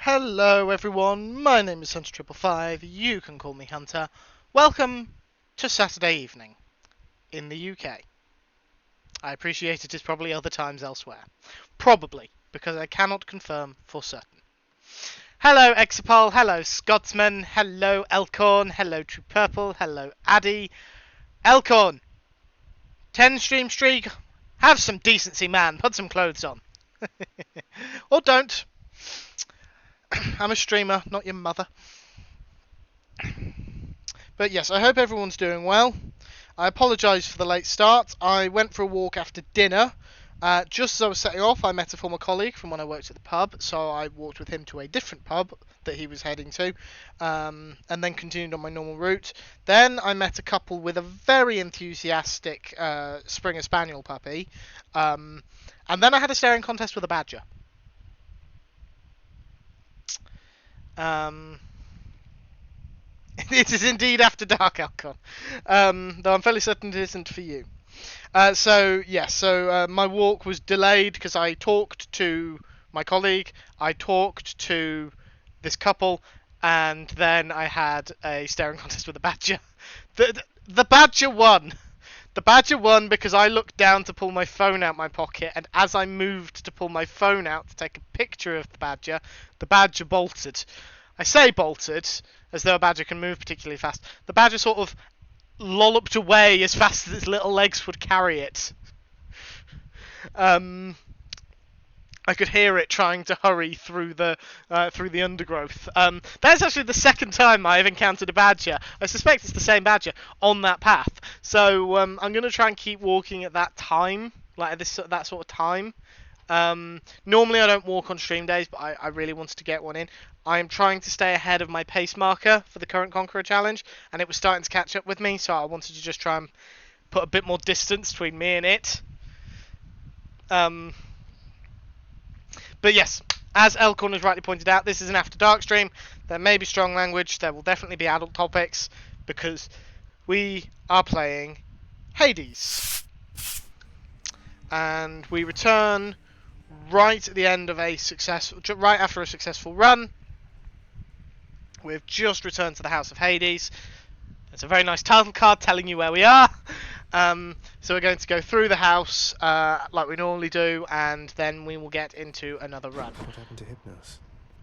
Hello everyone, my name is Hunter555, you can call me Hunter. Welcome to Saturday evening in the UK. I appreciate it is probably other times elsewhere. Probably, because I cannot confirm for certain. Hello Exapol, hello Scotsman, hello Elkhorn, hello True Purple, hello Addy. Elkhorn, 10 stream streak, have some decency man, put some clothes on. Or don't. I'm a streamer, not your mother. But yes, I hope everyone's doing well. I apologise for the late start. I went for a walk after dinner. Just as I was setting off, I met a former colleague from when I worked at the pub, so I walked with him to a different pub that he was heading to, and then continued on my normal route. Then I met a couple with a very enthusiastic Springer Spaniel puppy, and then I had a staring contest with a badger. It is indeed after dark, Alcon. Though I'm fairly certain it isn't for you. So my walk was delayed because I talked to my colleague, I talked to this couple, and then I had a staring contest with the badger. The badger won. The badger won because I looked down to pull my phone out my pocket, and as I moved to pull my phone out to take a picture of the badger bolted. I say bolted, as though a badger can move particularly fast. The badger sort of lolloped away as fast as its little legs would carry it. I could hear it trying to hurry through the undergrowth. That's actually the second time I've encountered a badger. I suspect it's the same badger on that path. So I'm going to try and keep walking at that time, like at that sort of time. Normally I don't walk on stream days, but I really wanted to get one in. I am trying to stay ahead of my pace marker for the current Conqueror Challenge, and it was starting to catch up with me, so I wanted to just try and put a bit more distance between me and it. But yes, as Elkhorn has rightly pointed out, this is an After Dark stream. There may be strong language, there will definitely be adult topics, because we are playing Hades. And we return right at the end of right after a successful run. We've just returned to the House of Hades. It's a very nice title card telling you where we are. So we're going to go through the house like we normally do, and then we will get into another run. What happened to Hypnos?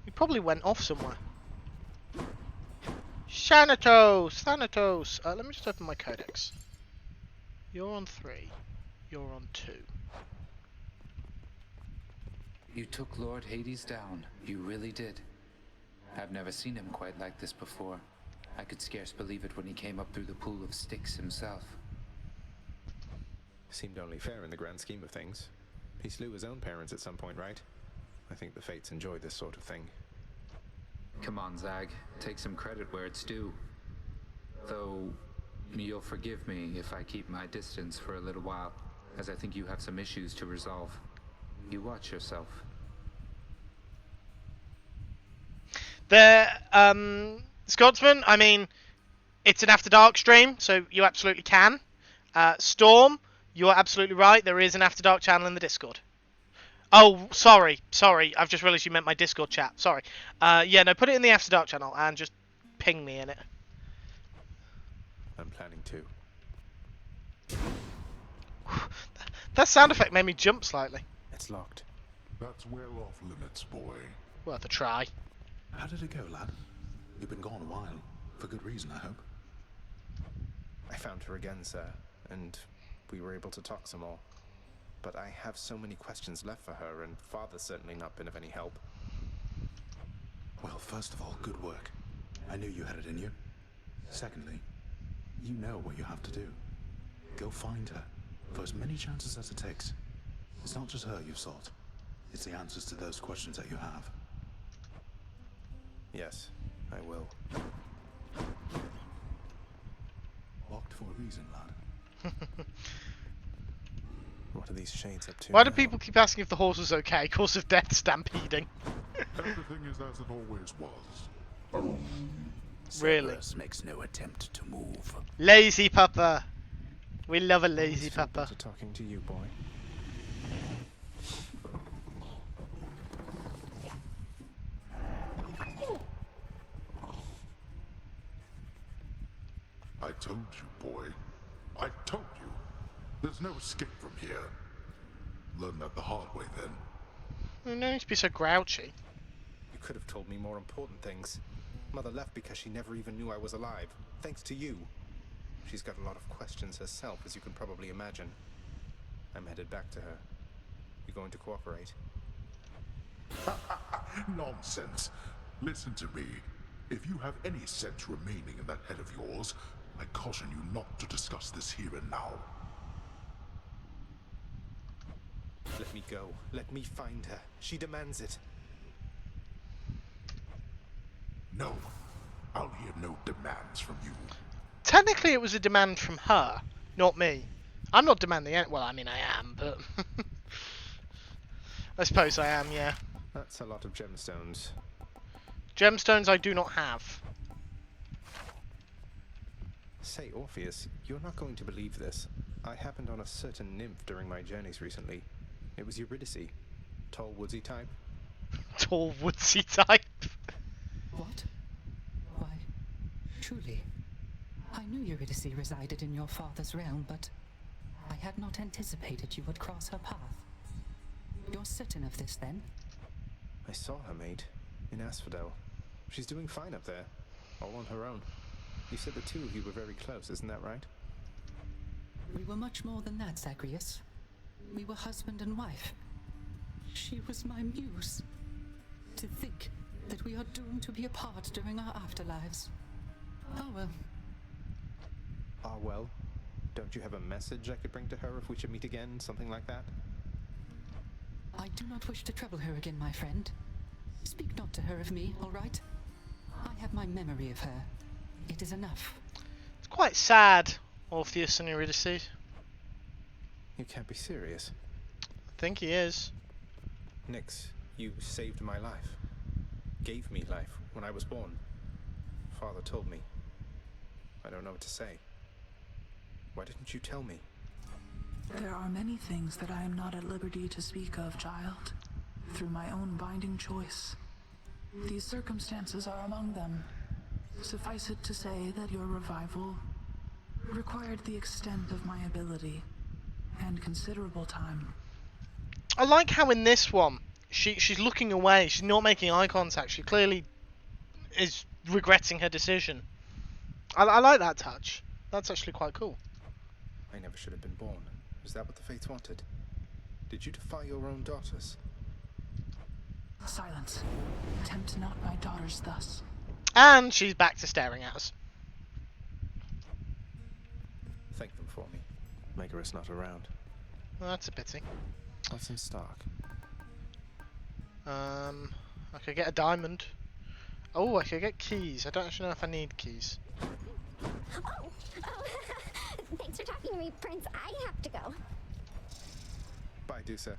He probably went off somewhere. Thanatos! Let me just open my codex. You're on 3. You're on 2. You took Lord Hades down. You really did. I've never seen him quite like this before. I could scarce believe it when he came up through the pool of Styx himself. Seemed only fair in the grand scheme of things. He slew his own parents at some point, right? I think the Fates enjoy this sort of thing. Come on, Zag. Take some credit where it's due. Though, you'll forgive me if I keep my distance for a little while, as I think you have some issues to resolve. You watch yourself. Scotsman, I mean, it's an After Dark stream, so you absolutely can. Storm, you're absolutely right, there is an After Dark channel in the Discord. Oh, sorry, I've just realised you meant my Discord chat, sorry. Yeah, no, put it in the After Dark channel and just ping me in it. I'm planning to. That sound effect made me jump slightly. It's locked. That's well off limits, boy. Worth a try. How did it go, lad? You've been gone a while. For good reason, I hope. I found her again, sir, and we were able to talk some more. But I have so many questions left for her, and Father's certainly not been of any help. Well, first of all, good work. I knew you had it in you. Secondly, you know what you have to do. Go find her, for as many chances as it takes. It's not just her you've sought. It's the answers to those questions that you have. Yes, I will. Locked for a reason, lad. What are these shades up to? Why do people keep asking if the horse was okay? Cause of death stampeding. Everything is as it always was. Really? Cerberus makes no attempt to move. Lazy papa. We love a lazy papa. To talking to you, boy. told you, boy. I told you. There's no escape from here. Learn that the hard way, then. You don't need to be so grouchy. You could have told me more important things. Mother left because she never even knew I was alive, thanks to you. She's got a lot of questions herself, as you can probably imagine. I'm headed back to her. You going to cooperate? Nonsense. Listen to me. If you have any sense remaining in that head of yours, I caution you not to discuss this here and now. Let me go. Let me find her. She demands it. No. I'll hear no demands from you. Technically, it was a demand from her, not me. I'm not demanding it. Well, I mean, I am, but I suppose I am. Yeah. That's a lot of gemstones. Gemstones I do not have. Say, Orpheus, you're not going to believe this. I happened on a certain nymph during my journeys recently. It was Eurydice. Tall, woodsy type. Tall, woodsy type. What? Why, truly. I knew Eurydice resided in your father's realm, but I had not anticipated you would cross her path. You're certain of this, then? I saw her, mate, in Asphodel. She's doing fine up there, all on her own. You said the two of you were very close, isn't that right? We were much more than that, Zagreus. We were husband and wife. She was my muse. To think that we are doomed to be apart during our afterlives. Oh well. Ah, well. Don't you have a message I could bring to her if we should meet again, something like that? I do not wish to trouble her again, my friend. Speak not to her of me, all right? I have my memory of her. It is enough. It's quite sad, Orpheus and Eurydice. You can't be serious. I think he is. Nyx, you saved my life. Gave me life when I was born. Father told me. I don't know what to say. Why didn't you tell me? There are many things that I am not at liberty to speak of, child. Through my own binding choice. These circumstances are among them. Suffice it to say that your revival required the extent of my ability and considerable time. I like how in this one, she's looking away. She's not making eye contact. She clearly is regretting her decision. I like that touch. That's actually quite cool. I never should have been born. Is that what the Fates wanted? Did you defy your own daughters? Silence. Tempt not my daughters thus. And she's back to staring at us. Thank them for me. Maker's not around. Well, that's a pity. What's in stock? I could get a diamond. Oh, I could get keys. I don't actually know if I need keys. Oh, thanks for talking to me, Prince. I have to go. Bye, Dusa.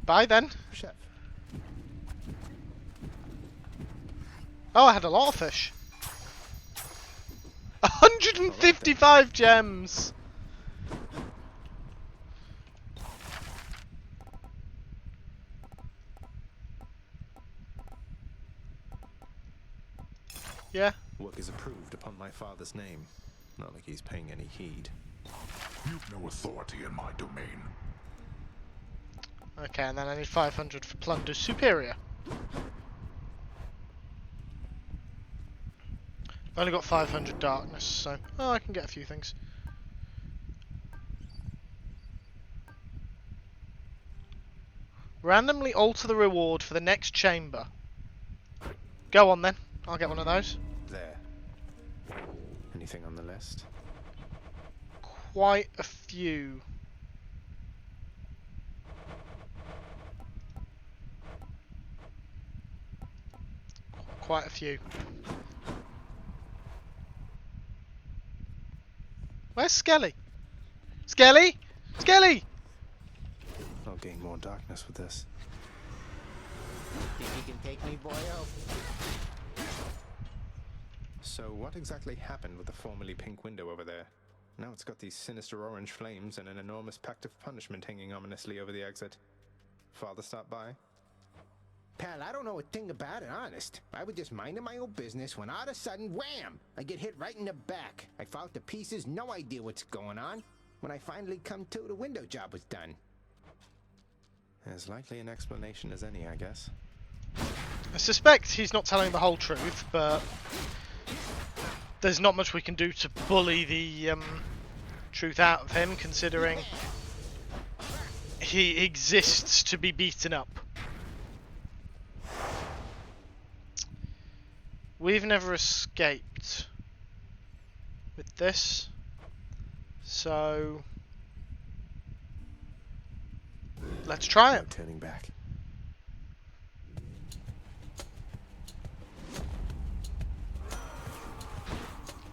Bye then. Chef. Oh, I had a lot of fish. 155 gems. Yeah. Work is approved upon my father's name. Not like he's paying any heed. You've no authority in my domain. Okay, and then I need 500 for plunder superior. I only got 500 darkness, so I can get a few things. Randomly alter the reward for the next chamber. Go on then, I'll get one of those. There. Anything on the list? Quite a few. Quite a few. Where's Skelly? Skelly? Skelly! I'll gain more darkness with this. Think you can take me, boyo? So what exactly happened with the formerly pink window over there? Now it's got these sinister orange flames and an enormous pact of punishment hanging ominously over the exit. Father stopped by? Pal, I don't know a thing about it, honest. I was just minding my own business when all of a sudden, wham! I get hit right in the back. I fall to pieces, no idea what's going on. When I finally come to, the window job was done. As likely an explanation as any, I guess. I suspect he's not telling the whole truth, but there's not much we can do to bully the truth out of him, considering he exists to be beaten up. We've never escaped with this, so let's try No it. turning back.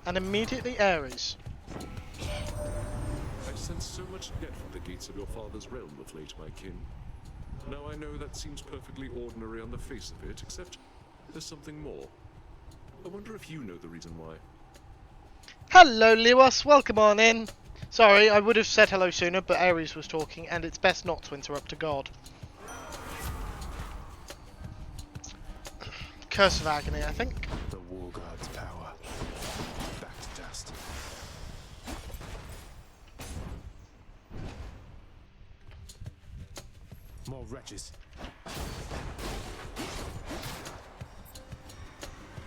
And immediately Ares. I sense so much depth at the gates of your father's realm of late, my kin. Now I know that seems perfectly ordinary on the face of it, except there's something more. I wonder if you know the reason why. Hello Lewis, welcome on in. Sorry, I would have said hello sooner, but Ares was talking, and it's best not to interrupt a god. Curse of Agony, I think. The War God's power. Back to dust. More wretches.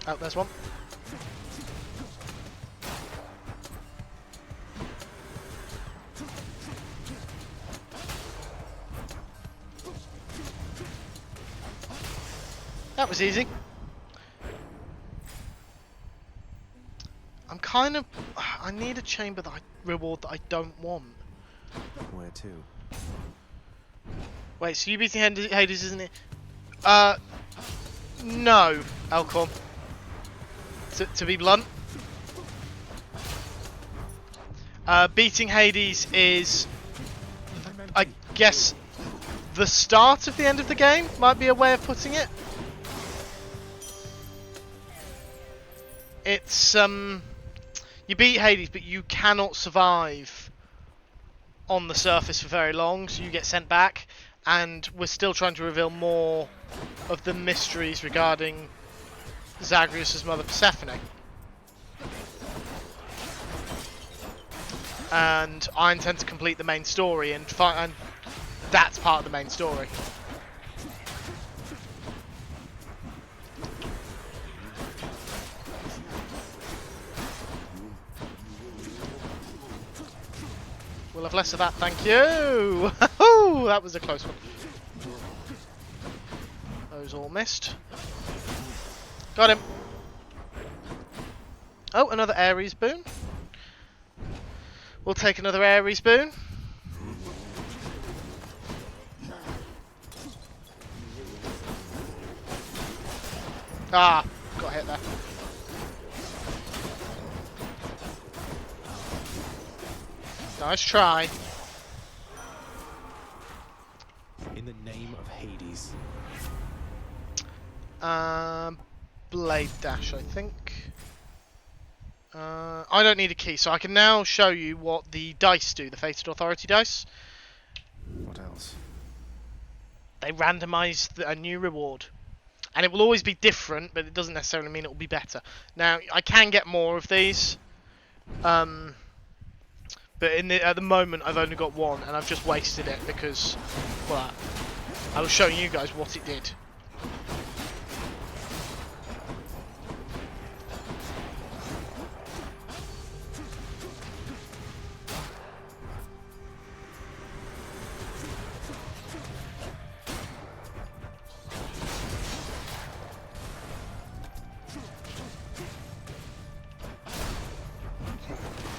Oh, there's one. That was easy. I'm kind of... I need a chamber that reward that I don't want. Where to? Wait, so you beating Hades, isn't it? No, Elcom. To be blunt. Beating Hades is, I guess, the start of the end of the game, might be a way of putting it. It's, you beat Hades, but you cannot survive on the surface for very long, so you get sent back, and we're still trying to reveal more of the mysteries regarding Zagreus' mother Persephone. And I intend to complete the main story, and that's part of the main story. We'll have less of that, thank you! That was a close one. Those all missed. Got him! Oh, another Ares boon. We'll take another Ares boon. Ah, got hit there. Nice try. In the name of Hades. Blade dash, I think. I don't need a key, so I can now show you what the dice do, the Fated Authority dice. What else? They randomise a new reward. And it will always be different, but it doesn't necessarily mean it will be better. Now, I can get more of these. But at the moment, I've only got one, and I've just wasted it because, well, I was showing you guys what it did.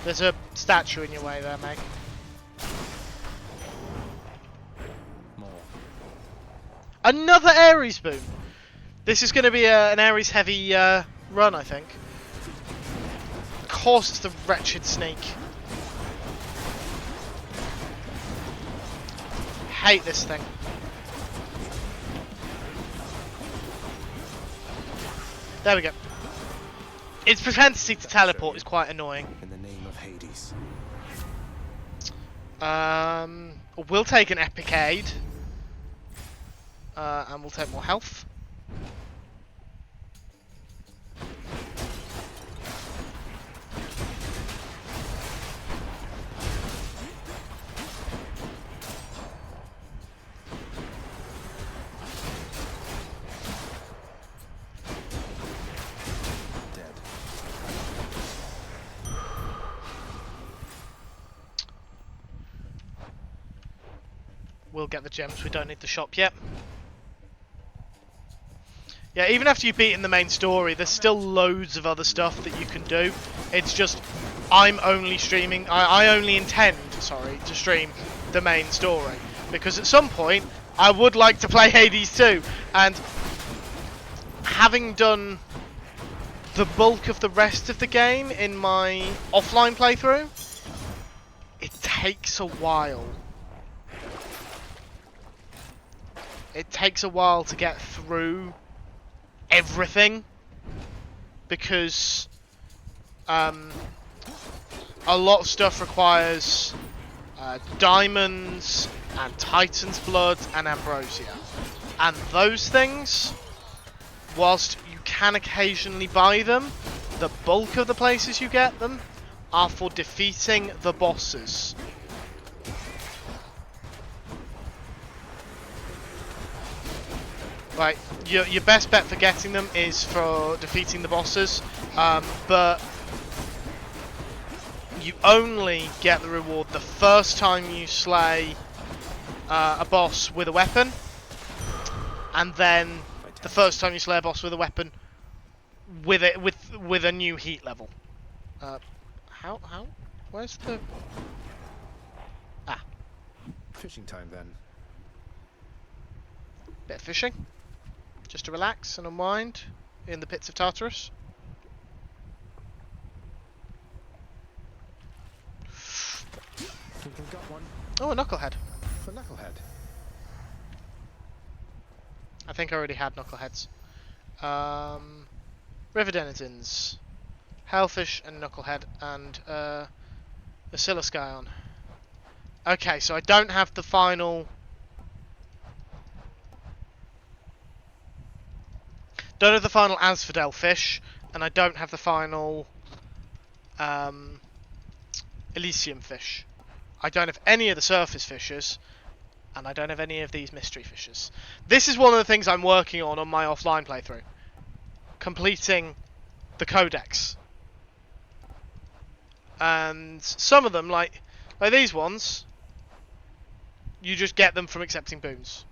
There's a statue in your way there, mate. More. Another Ares boon! This is going to be an Ares heavy run, I think. Of course it's the wretched snake. Hate this thing. There we go. Its propensity to teleport is quite annoying. In the name of Hades. We'll take an epic aid. and we'll take more health. We'll get the gems, we don't need the shop yet. Yeah, even after you've beaten the main story, there's still loads of other stuff that you can do. It's just, I'm only streaming, I only intend, sorry, to stream the main story. Because at some point, I would like to play Hades 2. And having done the bulk of the rest of the game in my offline playthrough, it takes a while. It takes a while to get through everything because a lot of stuff requires diamonds and Titan's blood and ambrosia, and those things, whilst you can occasionally buy them, the bulk of the places you get them are for defeating the bosses. Right, your best bet for getting them is for defeating the bosses, but you only get the reward the first time you slay a boss with a weapon, and then the first time you slay a boss with a weapon with a new heat level. How? Where's the? Ah. Fishing time then. Bit of fishing. Just to relax and unwind in the pits of Tartarus. Think we've got one. Oh, a knucklehead. For Knucklehead. I think I already had knuckleheads. River denizens, hellfish and knucklehead, and Basiliscion. Okay, so I don't have the final. Don't have the final Asphodel fish, and I don't have the final Elysium fish. I don't have any of the surface fishes, and I don't have any of these mystery fishes. This is one of the things I'm working on my offline playthrough. Completing the codex. And some of them, like these ones, you just get them from accepting boons.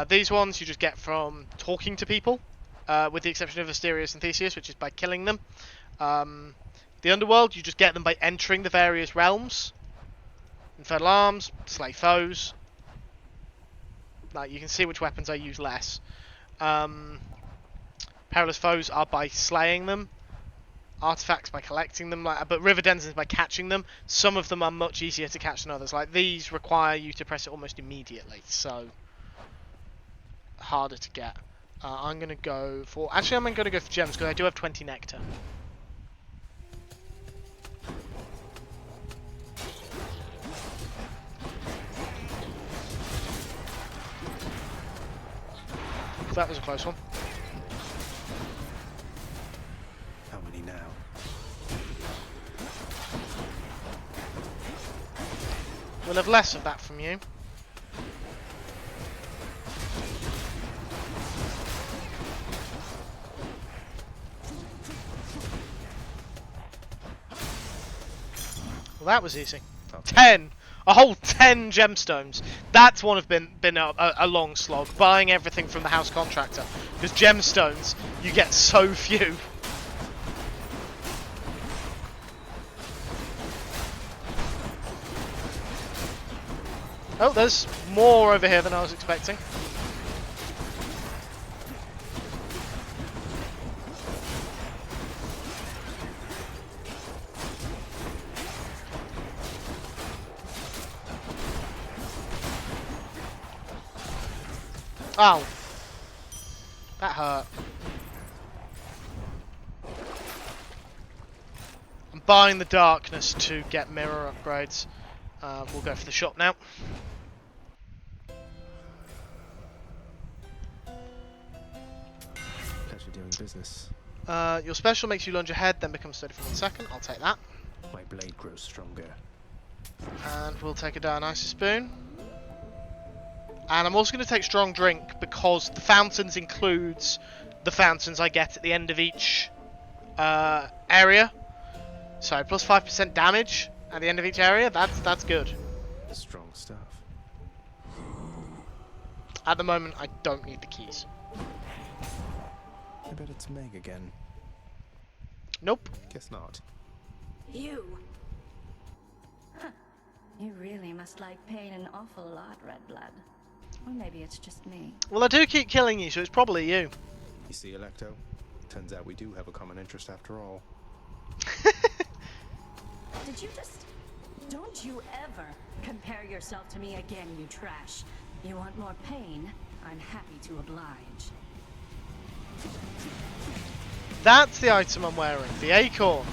These ones you just get from talking to people. With the exception of Asterius and Theseus, which is by killing them. The Underworld, you just get them by entering the various realms. Infernal Arms, slay foes. Like, you can see which weapons I use less. Perilous Foes are by slaying them. Artifacts by collecting them. But River denizens by catching them. Some of them are much easier to catch than others. Like, these require you to press it almost immediately. So, harder to get. I'm going to go for... Actually, I'm going to go for gems, because I do have 20 nectar. That was a close one. How many now? We'll have less of that from you. Well, that was easy. 10! A whole 10 gemstones. That's one of been a long slog. Buying everything from the house contractor. Because gemstones, you get so few. Oh, there's more over here than I was expecting. Ow. That hurt. I'm buying the darkness to get mirror upgrades. We'll go for the shop now. Pleasure doing business. Your special makes you lunge ahead, then becomes 30 for 1 second. I'll take that. My blade grows stronger. And we'll take a Dionysus spoon. And I'm also going to take strong drink because the fountains includes the fountains I get at the end of each area. So plus 5% damage at the end of each area. That's good. Strong stuff. At the moment, I don't need the keys. I bet it's Meg again. Nope. Guess not. You. Huh. You really must like pain an awful lot, Red Blood. Or maybe it's just me. Well, I do keep killing you, so it's probably you. You see, Electo? Turns out we do have a common interest after all. Did you just... Don't you ever compare yourself to me again, you trash. You want more pain? I'm happy to oblige. That's the item I'm wearing, the acorn.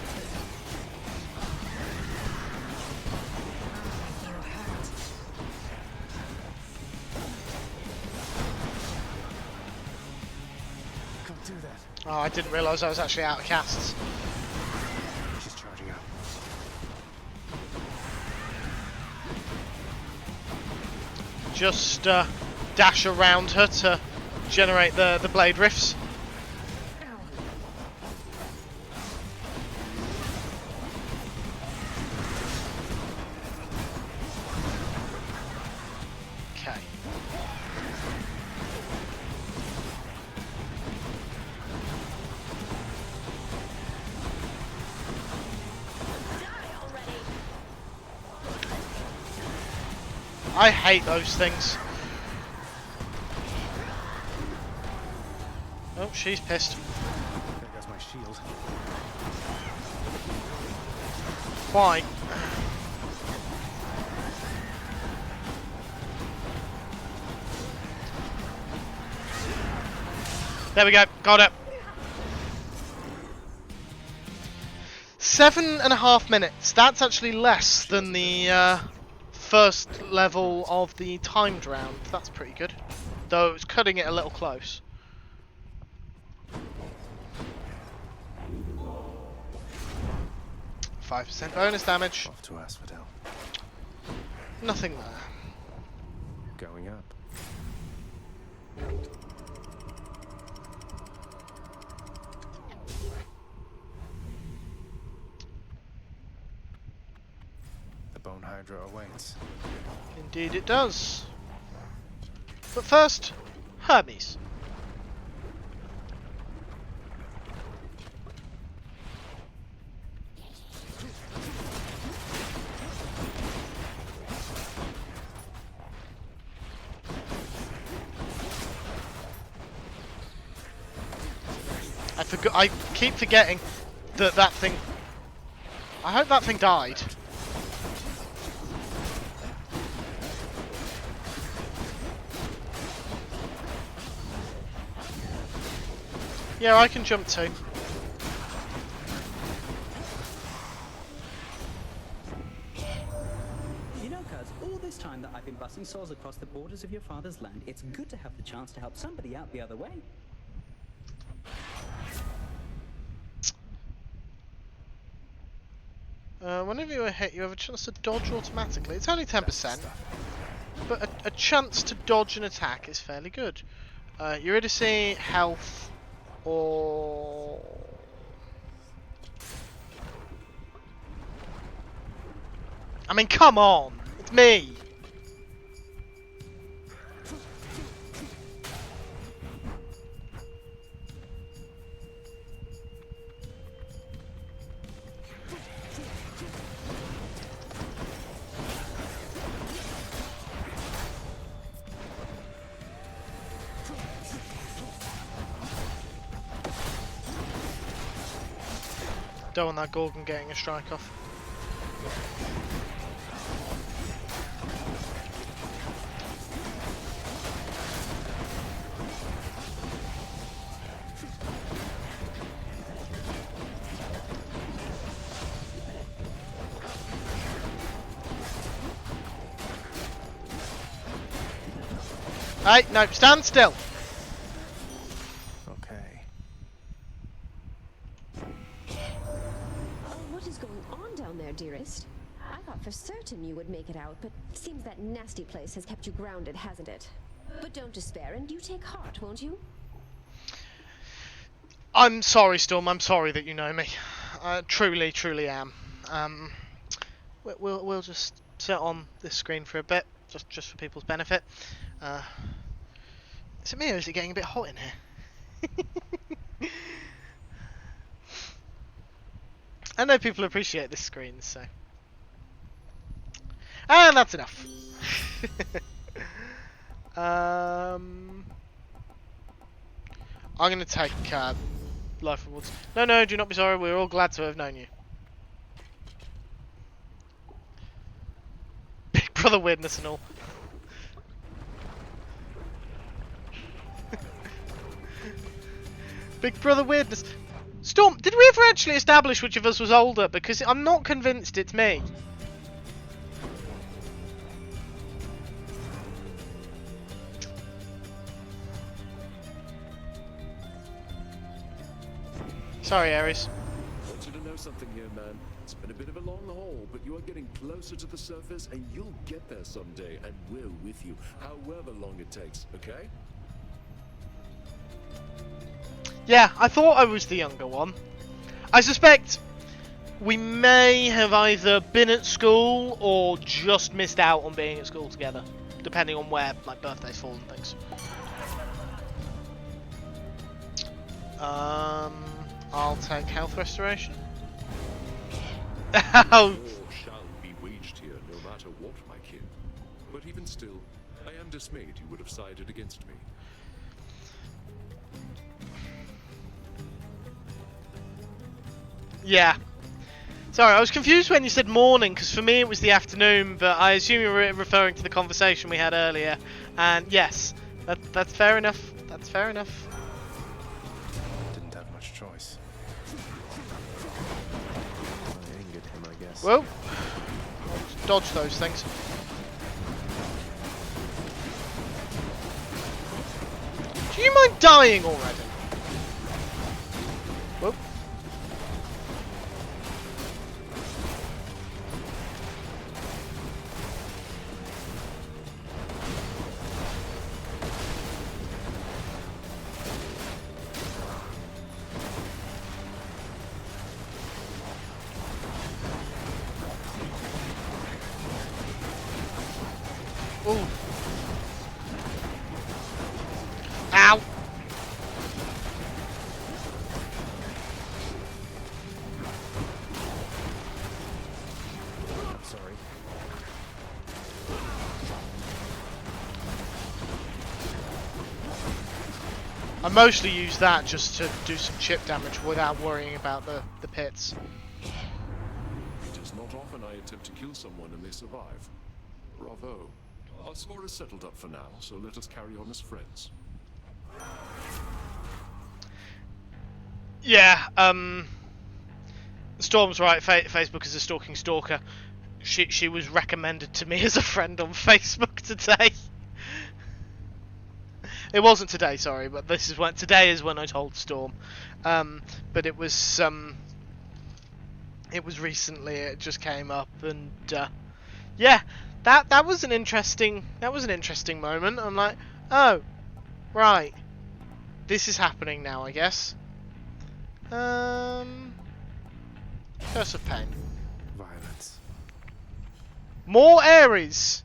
Can't do that. Oh, I didn't realise I was actually out of casts. She's charging up. Just dash around her to generate the blade riffs. Okay. I hate those things. Oh, she's pissed. There goes my shield. Why? There we go, got it. 7.5 minutes. That's actually less than the first level of the timed round. That's pretty good. Though it's cutting it a little close. %5 bonus damage. Off to Asphodel. Nothing there. Going up. The Bone Hydra awaits. Indeed it does. But first, Hermes. I keep forgetting that thing. I hope that thing died. Yeah, I can jump too. You know, cuz, all this time that I've been busting souls across the borders of your father's land, it's good to have the chance to help somebody out the other way. Whenever you are hit, you have a chance to dodge automatically. It's only 10%, but a chance to dodge an attack is fairly good. Eurydice, health, or... I mean, come on! It's me! Don't want that Gorgon getting a strike off. Hey, no, stand still! Okay. certain you would make it out, but seems that nasty place has kept you grounded, hasn't it? But don't despair, and you take heart, won't you? I'm sorry, Storm. I'm sorry that you know me. I truly am. We'll just sit on this screen for a bit, just for people's benefit. Is it me or is it getting a bit hot in here? I know people appreciate this screen, so. And that's enough. I'm going to take life rewards. No, do not be sorry. We're all glad to have known you. Big Brother weirdness and all. Big Brother weirdness. Storm, did we ever actually establish which of us was older? Because I'm not convinced it's me. Sorry, Ares. I want you to know something here, man. It's been a bit of a long haul, but you are getting closer to the surface, and you'll get there someday, and we're with you, however long it takes, okay? Yeah, I thought I was the younger one. I suspect we may have either been at school or just missed out on being at school together, depending on where like birthdays fall and things. I'll take health restoration. War shall be waged here, no matter what, my kin. But even still, I am dismayed you would have sided against me. Yeah. Sorry, I was confused when you said morning, because for me it was the afternoon, but I assume you were referring to the conversation we had earlier. And yes, that's fair enough. That's fair enough. Didn't have much choice. I angered him, I guess. Well, dodge those things. Do you mind dying already? Whoop. Ooh. Ow. I'm sorry. I mostly use that just to do some chip damage without worrying about the pits. It is not often I attempt to kill someone and they survive. Bravo. Our score is settled up for now, so let us carry on as friends. Yeah, Storm's right. Facebook is a stalking stalker. She was recommended to me as a friend on Facebook today. It wasn't today, sorry, but today is when I told Storm. But it was recently. It just came up, and yeah, that was an interesting moment. I'm like, oh, right, this is happening now, I guess. Curse of Pain. Violence. More Ares.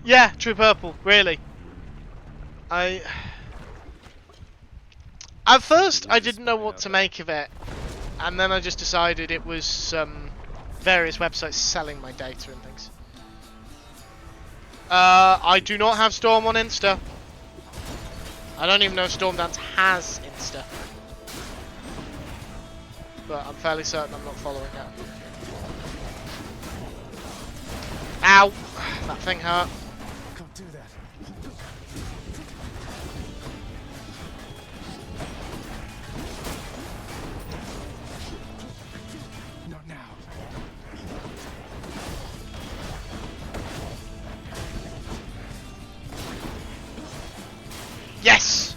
Yeah, True Purple, really. At first, I didn't know what to make of it, and then I just decided it was various websites selling my data and things. I do not have Storm on Insta. I don't even know if Storm Dance has Insta. But I'm fairly certain I'm not following it. Ow! That thing hurt. Can't do that. Not now. Yes!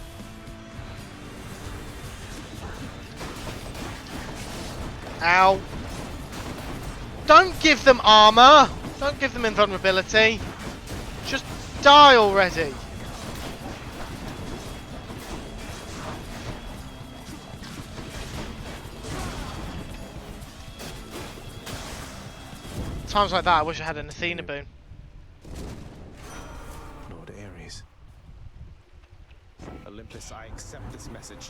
Ow. Don't them armor. Don't give them invulnerability. Just die already. Times like that, I wish I had an Athena boon. Lord Ares. Olympus, I accept this message.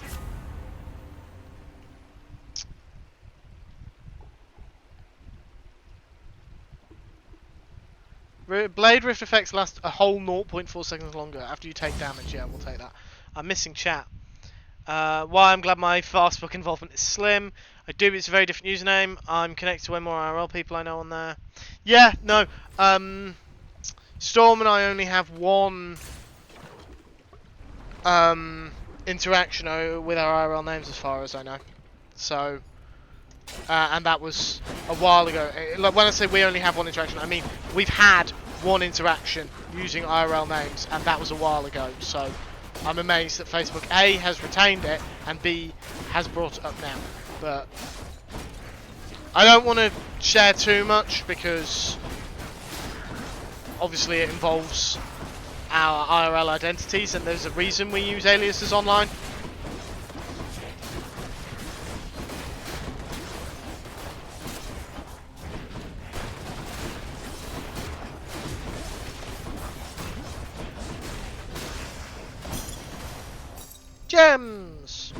Blade Rift effects last a whole 0.4 seconds longer after you take damage. Yeah, we'll take that. I'm missing chat. Why I'm glad my Fastbook involvement is slim. I do, it's a very different username. I'm connected to way more IRL people I know on there. Yeah, no. Storm and I only have one interaction with our IRL names as far as I know. So, and that was a while ago. Like when I say we only have one interaction, I mean we've had one interaction using IRL names, and that was a while ago. So I'm amazed that Facebook A has retained it and B has brought it up now. But I don't want to share too much because obviously it involves our IRL identities, and there's a reason we use aliases online. Gems!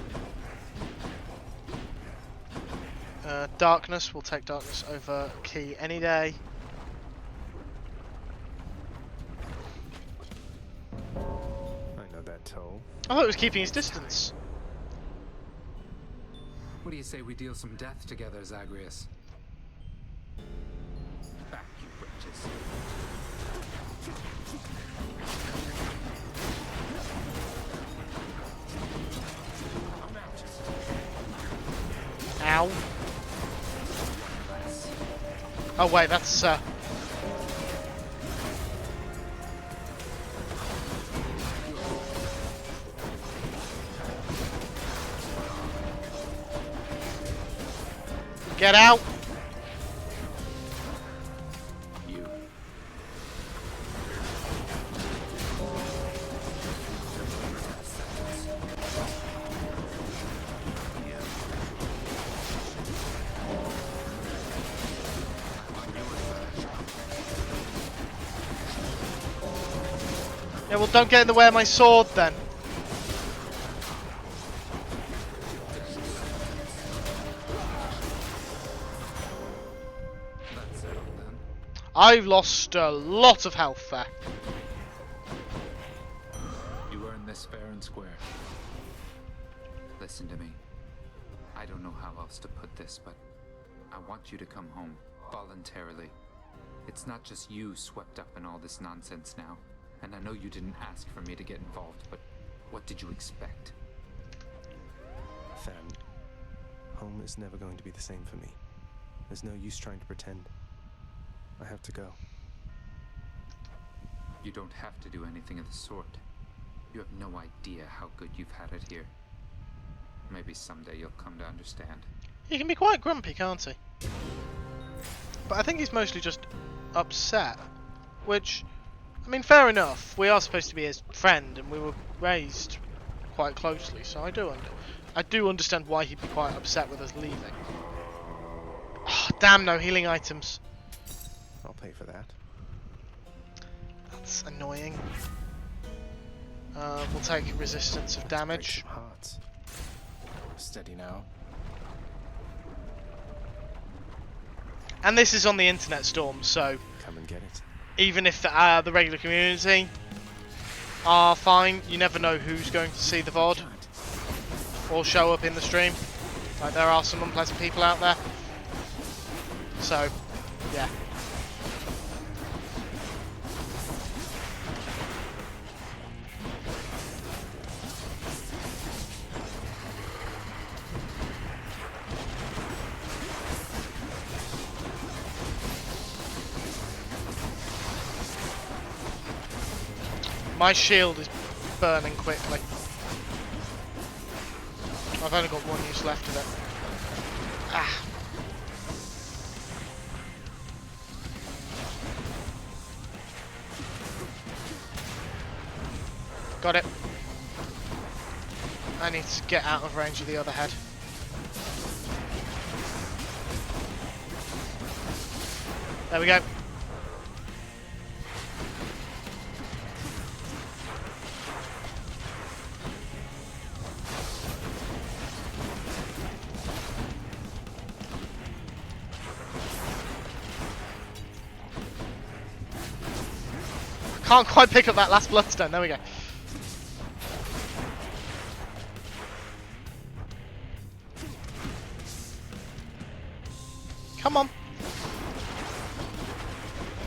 Darkness, we'll take darkness over key any day. I know that toll. I thought it was keeping his distance. What do you say we deal some death together, Zagreus? Back, you wretches. Ow. Oh wait, that's get out. You. Yeah, well, don't get in the way of my sword then. That's settled then. I've lost a lot of health there. You earned this fair and square. Listen to me. I don't know how else to put this, but I want you to come home voluntarily. It's not just you swept up in all this nonsense now. And I know you didn't ask for me to get involved, but what did you expect? Fan, home is never going to be the same for me. There's no use trying to pretend. I have to go. You don't have to do anything of the sort. You have no idea how good you've had it here. Maybe someday you'll come to understand. He can be quite grumpy, can't he? But I think he's mostly just upset. Which, I mean, fair enough. We are supposed to be his friend, and we were raised quite closely, so I do understand why he'd be quite upset with us leaving. Oh, damn, no healing items. I'll pay for that. That's annoying. We'll take resistance of damage. Hearts. Steady now. And this is on the internet, Storm, so Come and get it. even if the regular community are fine, you never know who's going to see the VOD or show up in the stream. Like, there are some unpleasant people out there. So, yeah. My shield is burning quickly. I've only got one use left of it. Ah. Got it. I need to get out of range of the other head. There we go. Can't quite pick up that last bloodstone. There we go. Come on.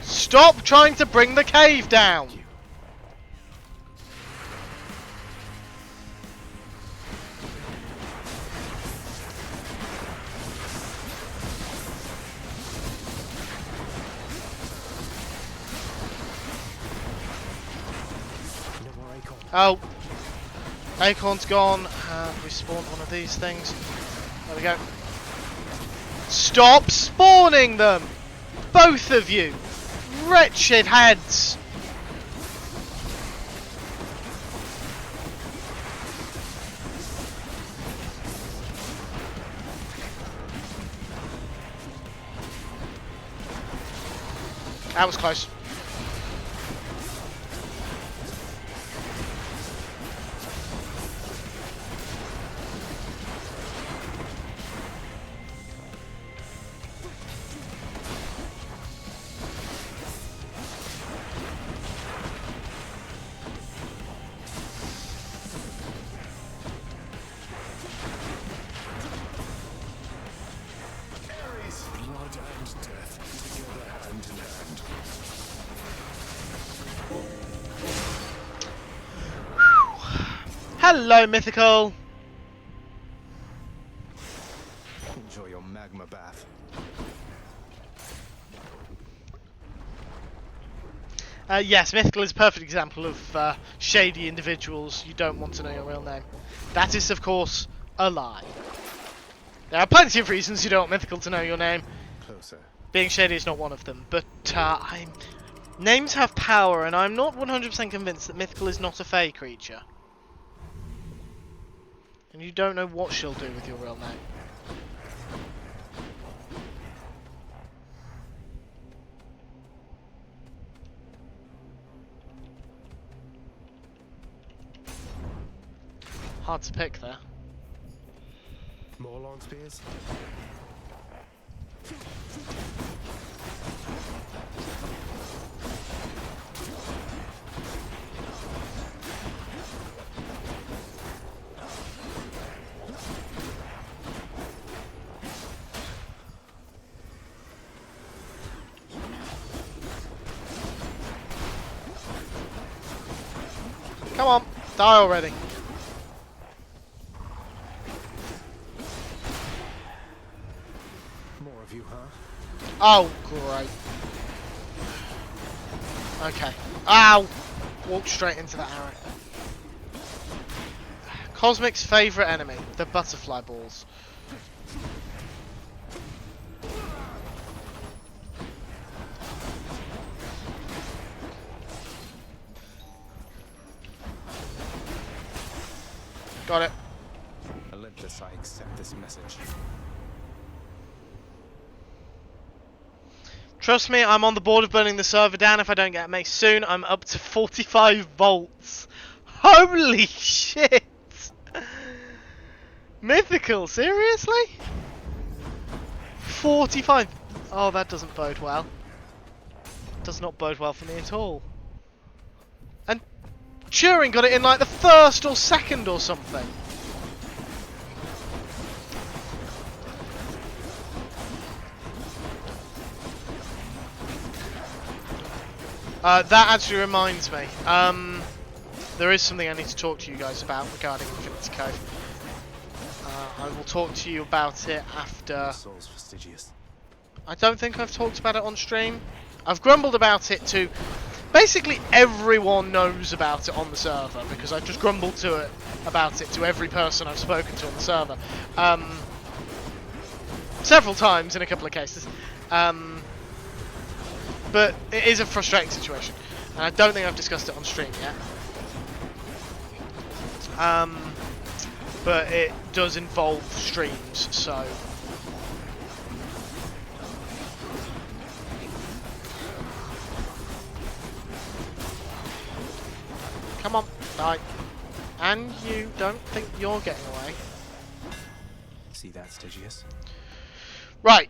Stop trying to bring the cave down. Oh, Acorn's gone, and we spawned one of these things. There we go. Stop spawning them! Both of you! Wretched heads! That was close. Blood and death together hand in hand. Hello, Mythical! Enjoy your magma bath. Yes, Mythical is a perfect example of shady individuals you don't want to know your real name. That is, of course, a lie. There are plenty of reasons you don't want Mythical to know your name. Closer. Being shady is not one of them, but names have power, and I'm not 100% convinced that Mythical is not a fey creature. And you don't know what she'll do with your real name. Hard to pick there. More lawn spears? Come on, die already. More of you, huh? Oh, great. Okay. Ow! Walked straight into that arrow. Cosmic's favourite enemy, the butterfly balls. Got it. Olympus, I accept this message. Trust me, I'm on the board of burning the server down if I don't get mace soon. I'm up to 45 volts. Holy shit! Mythical, seriously? 45. Oh, that doesn't bode well. Does not bode well for me at all. And Turing got it in like the first or second or something. That actually reminds me. There is something I need to talk to you guys about regarding Infinity Cove. I will talk to you about it after. Soul's fastidious. I don't think I've talked about it on stream. I've grumbled about it to basically everyone knows about it on the server because I've just grumbled about it to every person I've spoken to on the server. Several times in a couple of cases. But it is a frustrating situation, and I don't think I've discussed it on stream yet. but it does involve streams, so. Come on, die. And you don't think you're getting away. See that, Stygius? Right,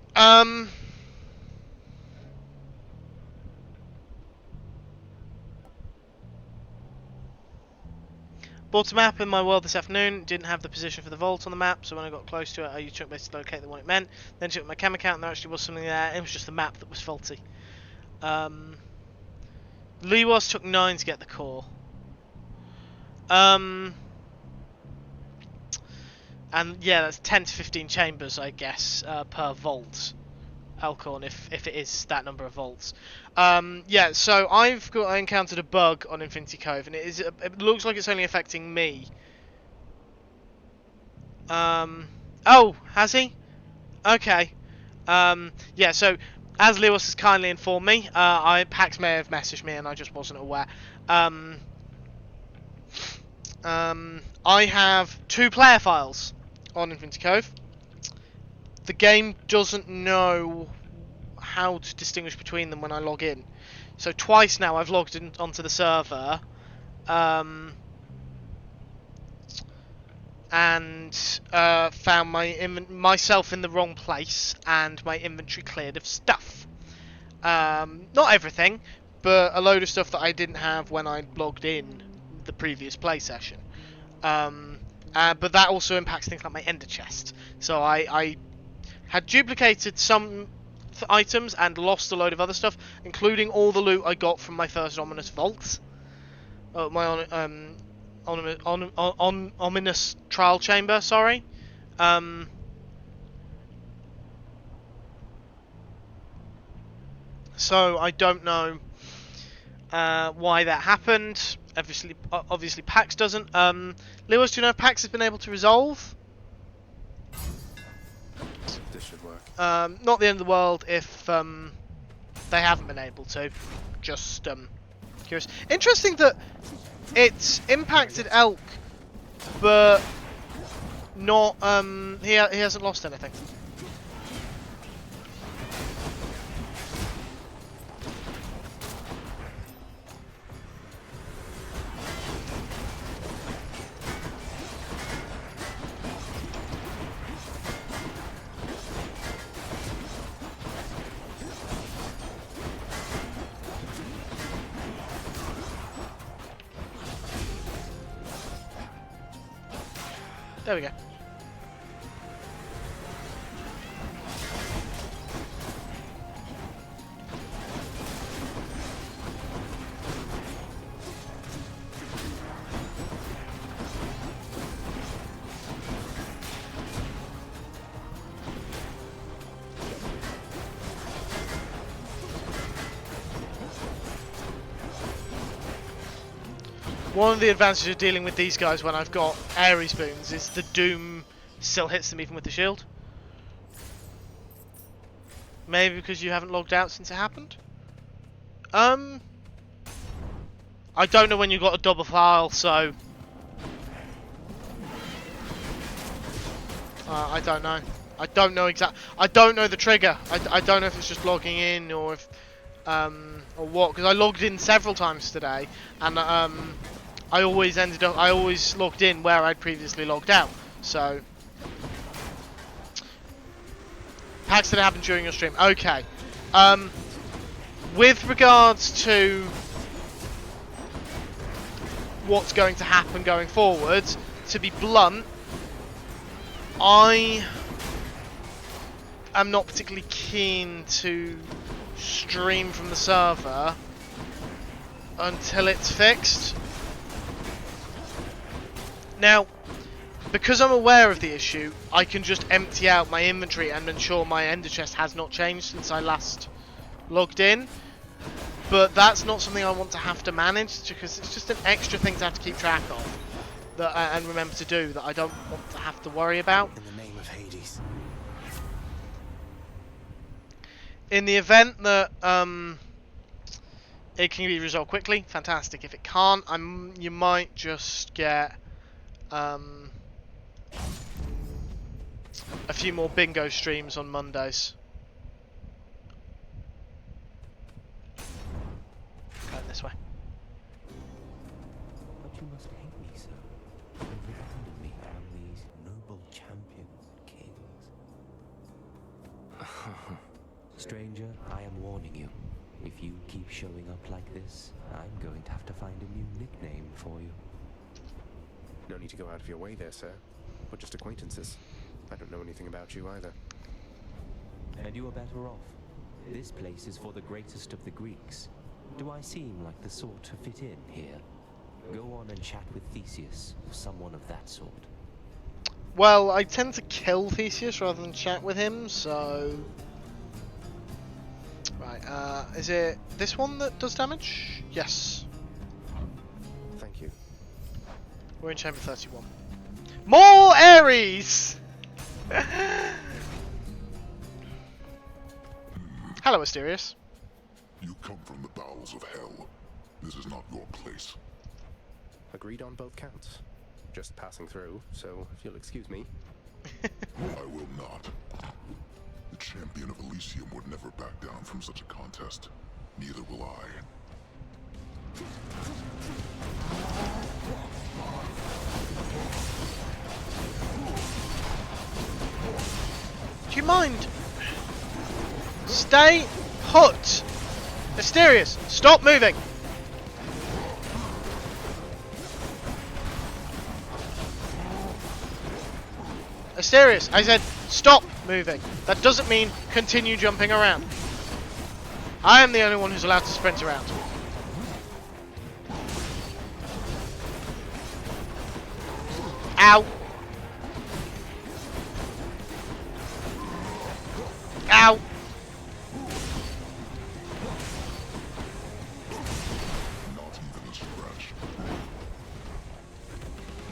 bought a map in my world this afternoon, didn't have the position for the vault on the map, so when I got close to it I used Chunkbase to locate the one it meant, then checked my cam account and there actually was something there, it was just the map that was faulty. Lewas took 9 to get the core. And yeah, that's 10 to 15 chambers, I guess, per vault. Elkhorn, if it is that number of volts. Yeah, so I encountered a bug on Infinity Cove, and it looks like it's only affecting me. Oh, has he? Okay. Yeah, so as Lewis has kindly informed me, Pax may have messaged me and I just wasn't aware. I have 2 player files on Infinity Cove. The game doesn't know how to distinguish between them when I log in. So twice now I've logged in onto the server and found myself in the wrong place and my inventory cleared of stuff. Not everything, but a load of stuff that I didn't have when I logged in the previous play session. But that also impacts things like my ender chest. So I had duplicated some items and lost a load of other stuff, including all the loot I got from my first ominous vault. My ominous trial chamber, sorry. So I don't know why that happened. Obviously Pax doesn't. Lewis, do you know if Pax has been able to resolve? This should work. Not the end of the world if they haven't been able to. Just curious. Interesting that it's impacted Elk, but not he hasn't lost anything. There we go. One of the advantages of dealing with these guys when I've got Ares boons is the Doom still hits them even with the shield. Maybe because you haven't logged out since it happened? I don't know when you got a double file, so I don't know. I don't know I don't know the trigger. I don't know if it's just logging in or if or what, because I logged in several times today and I always logged in where I'd previously logged out. So Pax, did it happen during your stream? Okay. With regards to what's going to happen going forward, to be blunt, I am not particularly keen to stream from the server until it's fixed. Now, because I'm aware of the issue, I can just empty out my inventory and ensure my ender chest has not changed since I last logged in. But that's not something I want to have to manage, because it's just an extra thing to have to keep track of that and remember to do that I don't want to have to worry about. In the name of Hades. In the event that it can be resolved quickly, fantastic. If it can't, you might just get a few more bingo streams on Mondays. Going this way. But you must hate me, sir. For reminding me I am these noble champion kings. Stranger, I am warning you. If you keep showing up like this, I'm going to have to find a new nickname for you. No need to go out of your way there, sir. We're just acquaintances. I don't know anything about you either. And you are better off. This place is for the greatest of the Greeks. Do I seem like the sort to fit in here? Go on and chat with Theseus, or someone of that sort. Well, I tend to kill Theseus rather than chat with him, so... Right, is it this one that does damage? Yes. Thank you. We're in chamber 31. More Ares! Hello, Asterius. You come from the bowels of hell. This is not your place. Agreed on both counts. Just passing through, so if you'll excuse me. I will not. The champion of Elysium would never back down from such a contest. Neither will I. Do you mind? Stay put! Asterius, stop moving! Asterius, I said stop moving. That doesn't mean continue jumping around. I am the only one who's allowed to sprint around. Ow! Ow!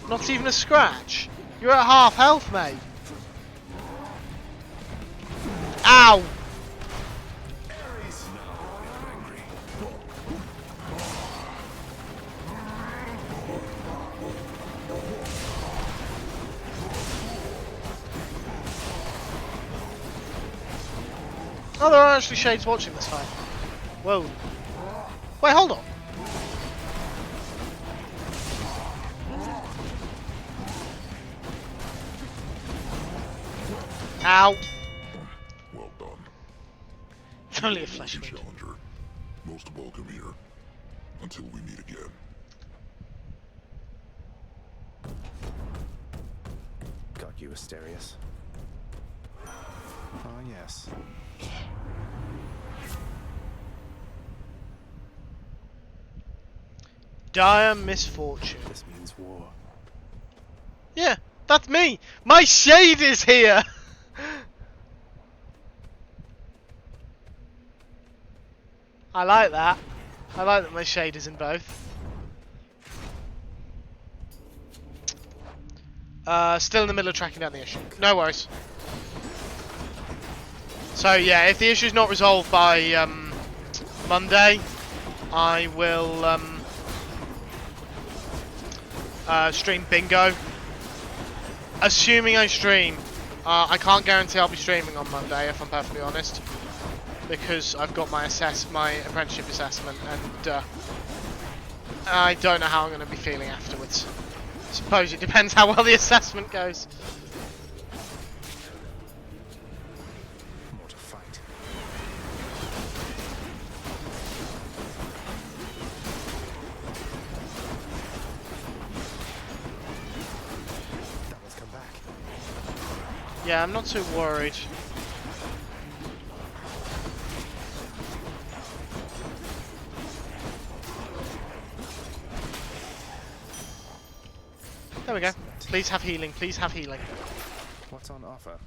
Not even a scratch? You're at half health, mate. Ow! Oh, there are actually shades watching this fight. Whoa. Wait, hold on. Ow. Well done. It's only a flesh wound. Challenger. Most welcome here. Until we meet again. Got you, Asterius. Ah, yes. Dire misfortune. This means war. Yeah, that's me. My shade is here. I like that. I like that my shade is in both. Still in the middle of tracking down the issue. No worries. So yeah, if the issue's not resolved by Monday, I will stream bingo. Assuming I stream. I can't guarantee I'll be streaming on Monday, if I'm perfectly honest, because I've got my apprenticeship assessment, and I don't know how I'm going to be feeling afterwards. I suppose it depends how well the assessment goes. More to fight. That one's come back. Yeah, I'm not too worried. There we go. Please have healing. Please have healing. What's on offer?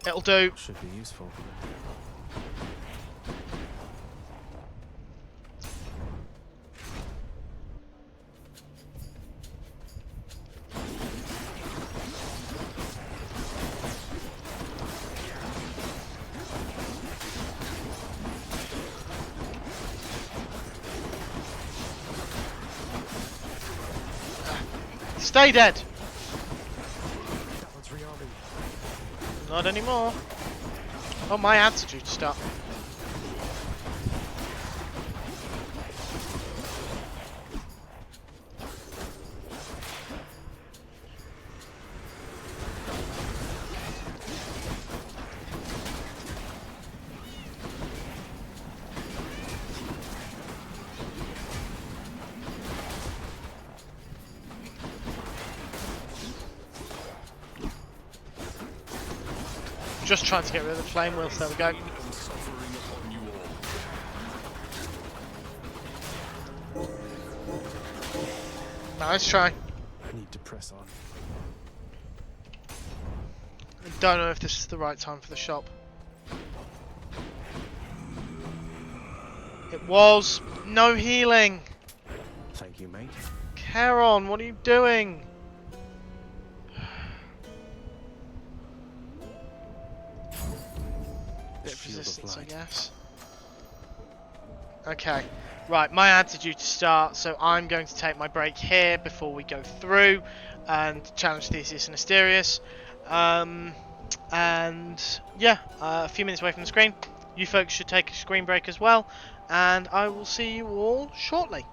It'll do. Should be useful. Stay dead. That one's rearming. Not anymore. Oh, my ads are due to start. Just trying to get rid of the flame wheels. There we go. Nice try. I need to press on. I don't know if this is the right time for the shop. It was. No healing. Thank you, mate. Charon, what are you doing? Bit of resistance, I guess. Okay. Right, my ads are due to start, so I'm going to take my break here before we go through and challenge Theseus and Asterius. And yeah, a few minutes away from the screen. You folks should take a screen break as well, and I will see you all shortly.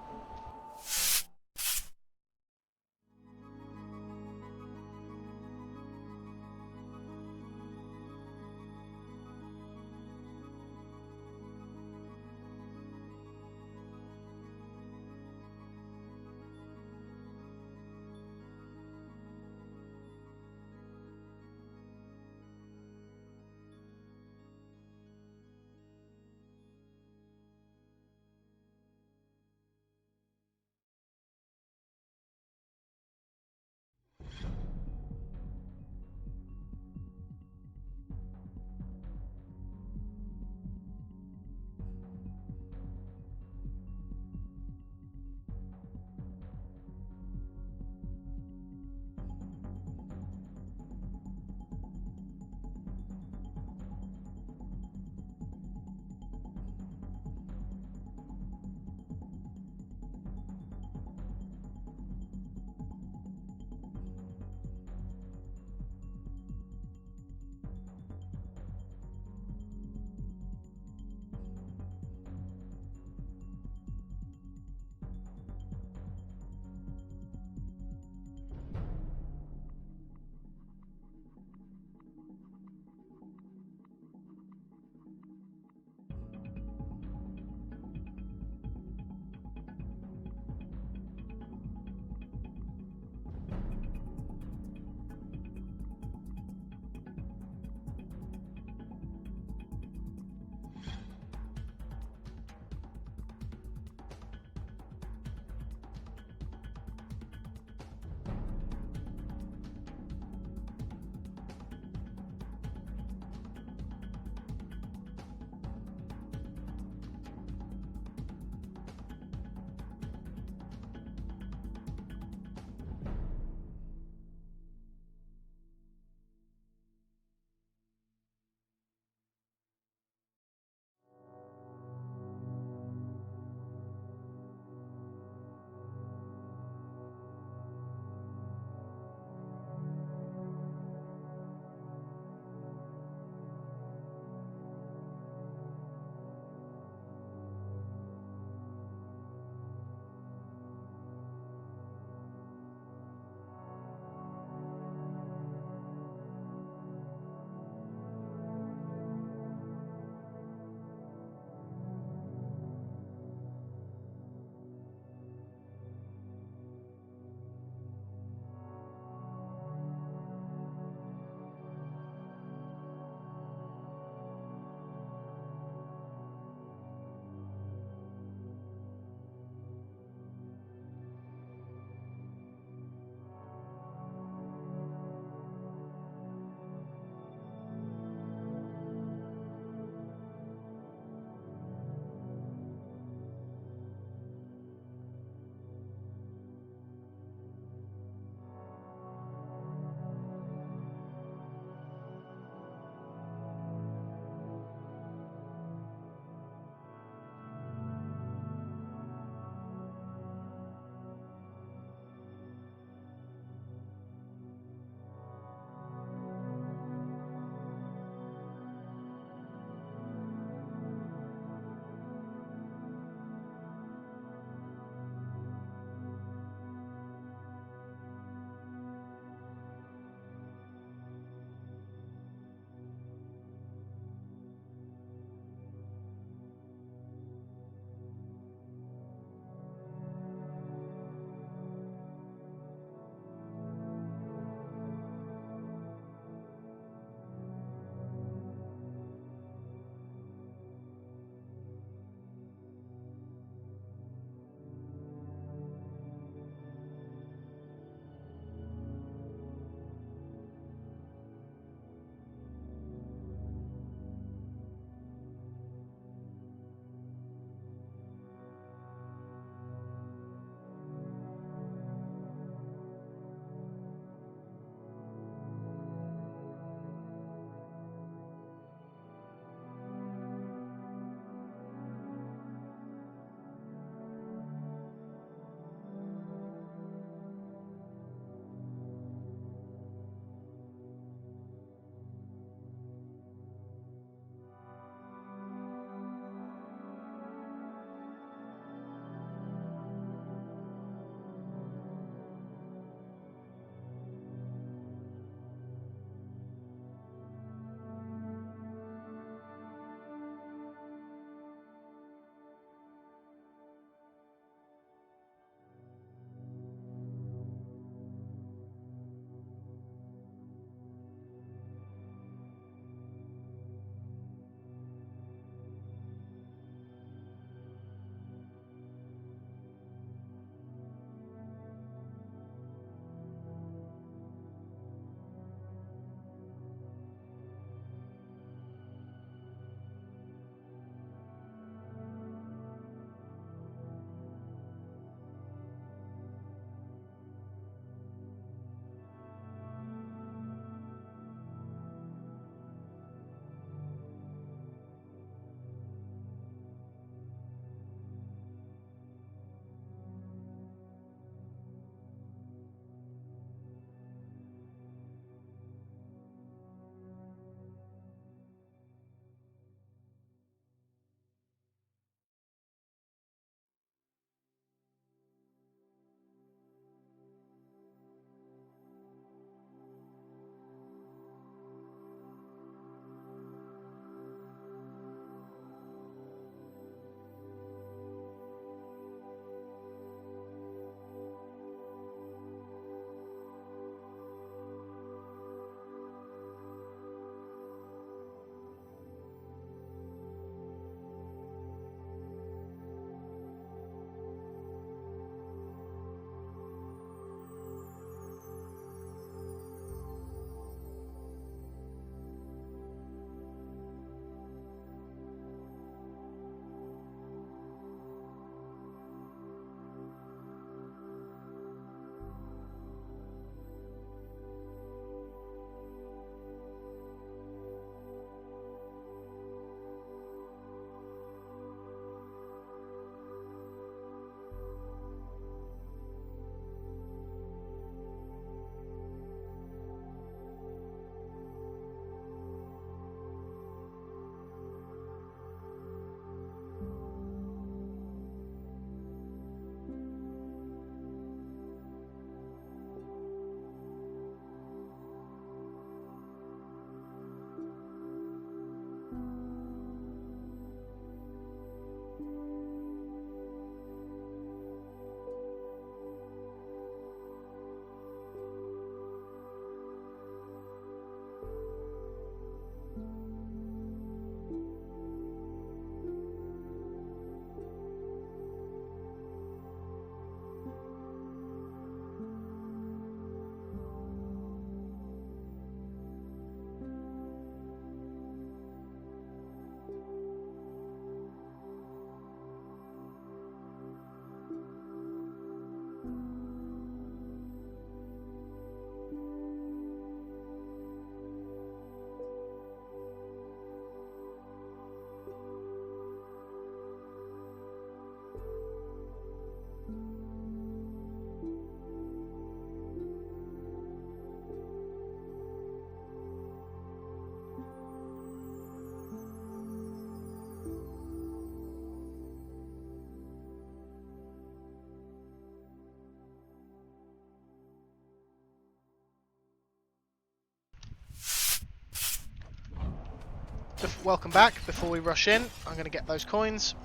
welcome back. Before we rush in, I'm going to get those coins.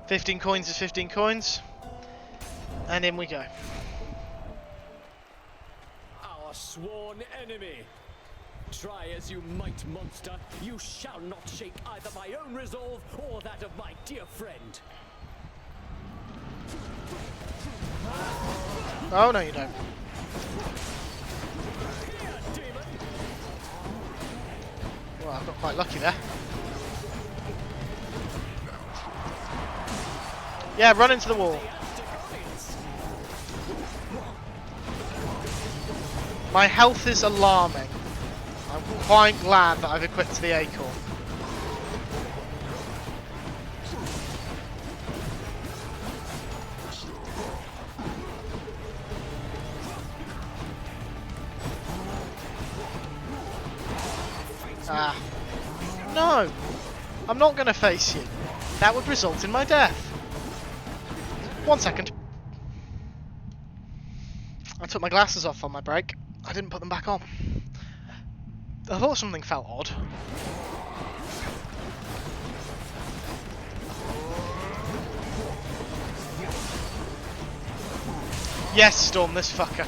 15 coins is 15 coins. And in we go. Our sworn enemy. Try as you might, monster, you shall not shake either my own resolve or that of my dear friend. Oh, no you don't. Well, I got quite lucky there. Yeah, run into the wall. My health is alarming. I'm quite glad that I've equipped the acorn. Ah. No! I'm not going to face you. That would result in my death. 1 second. I took my glasses off on my break. I didn't put them back on. I thought something felt odd. Yes, Storm this fucker.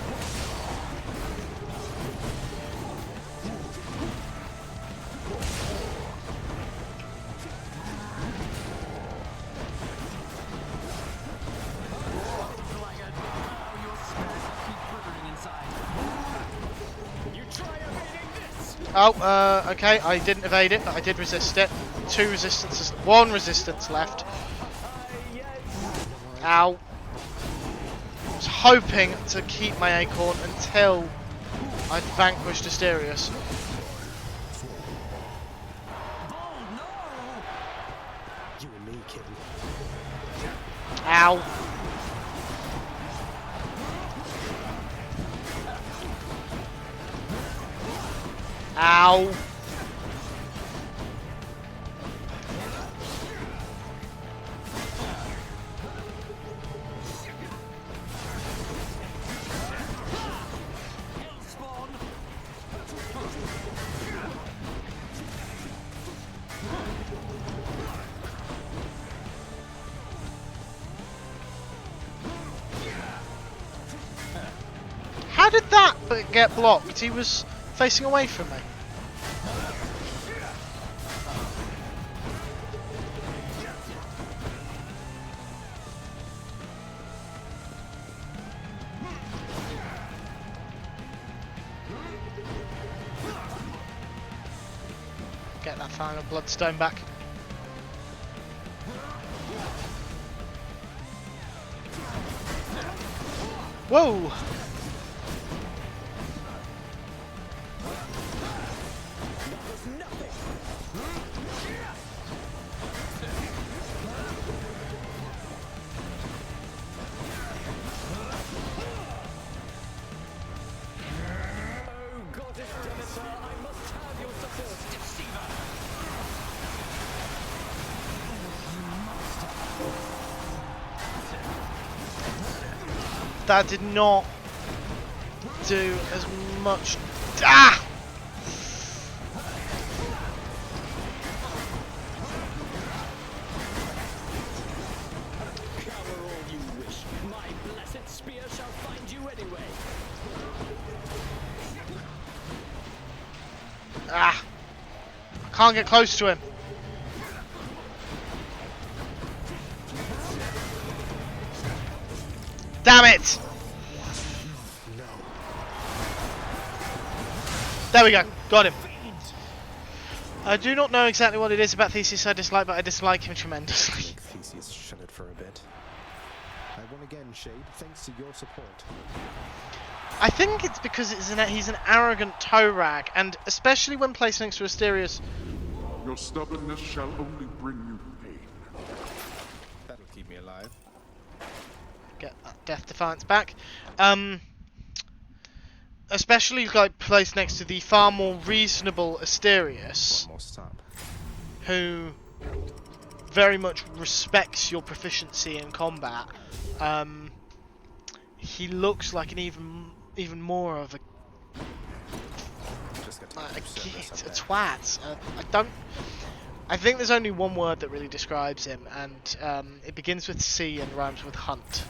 Oh, okay, I didn't evade it, but I did resist it. 2 resistances, 1 resistance left. Ow. I was hoping to keep my acorn until I'd vanquished Asterius. You and me, kid. Ow. Ow. How did that get blocked? He was facing away from me. Get that final bloodstone back. Whoa! That did not do as much. Ah! Cover all you wish. My blessed spear shall find you anyway. Ah! I can't get close to him. Damn it! There we go, got him. I do not know exactly what it is about Theseus I dislike, but I dislike him tremendously. I think Theseus shut it for a bit. I won again, Shade, thanks to your support. I think it's because he's an arrogant toe rag, and especially when placed next to Asterius. Your stubbornness shall only bring you pain. That'll keep me alive. Get that Death Defiance back. Especially like placed next to the far more reasonable Asterius, who very much respects your proficiency in combat. He looks like an even more of a It's a twat. I don't. I think there's only one word that really describes him, and it begins with C and rhymes with hunt.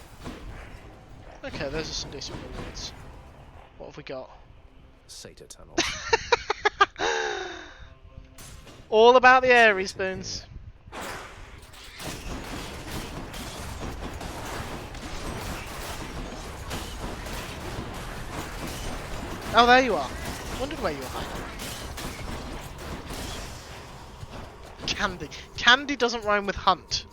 Okay, those are some decent rewards. What have we got? Satyr tunnel. All about the Ares spoons. Oh, there you are. Wondered where you were hiding. Candy. Candy doesn't rhyme with hunt.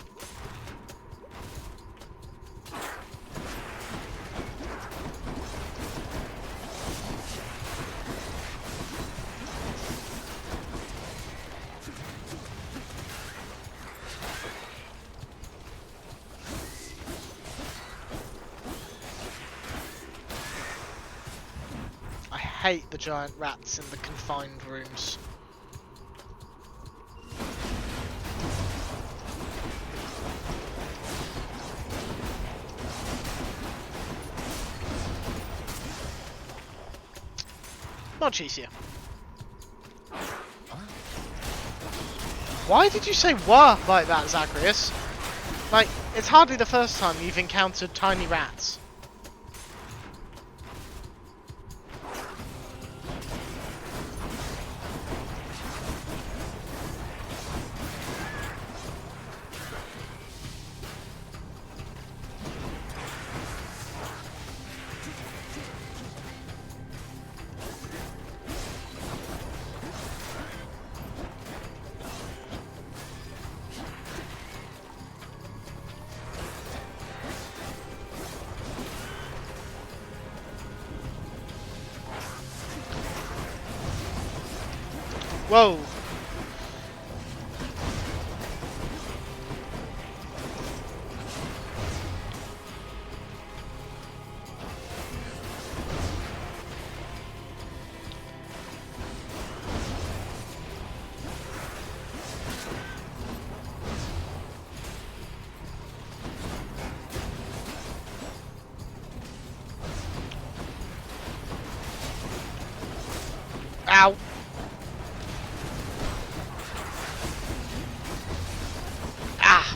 I hate the giant rats in the confined rooms. Much easier. Why did you say "wah" like that, Zagreus? Like, it's hardly the first time you've encountered tiny rats. Whoa! Ow! Ah!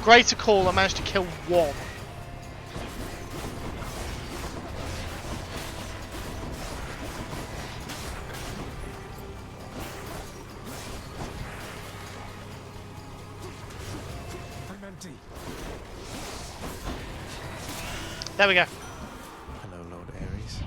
Greater call, I managed to kill one. I'm empty. There we go. Hello, Lord Ares.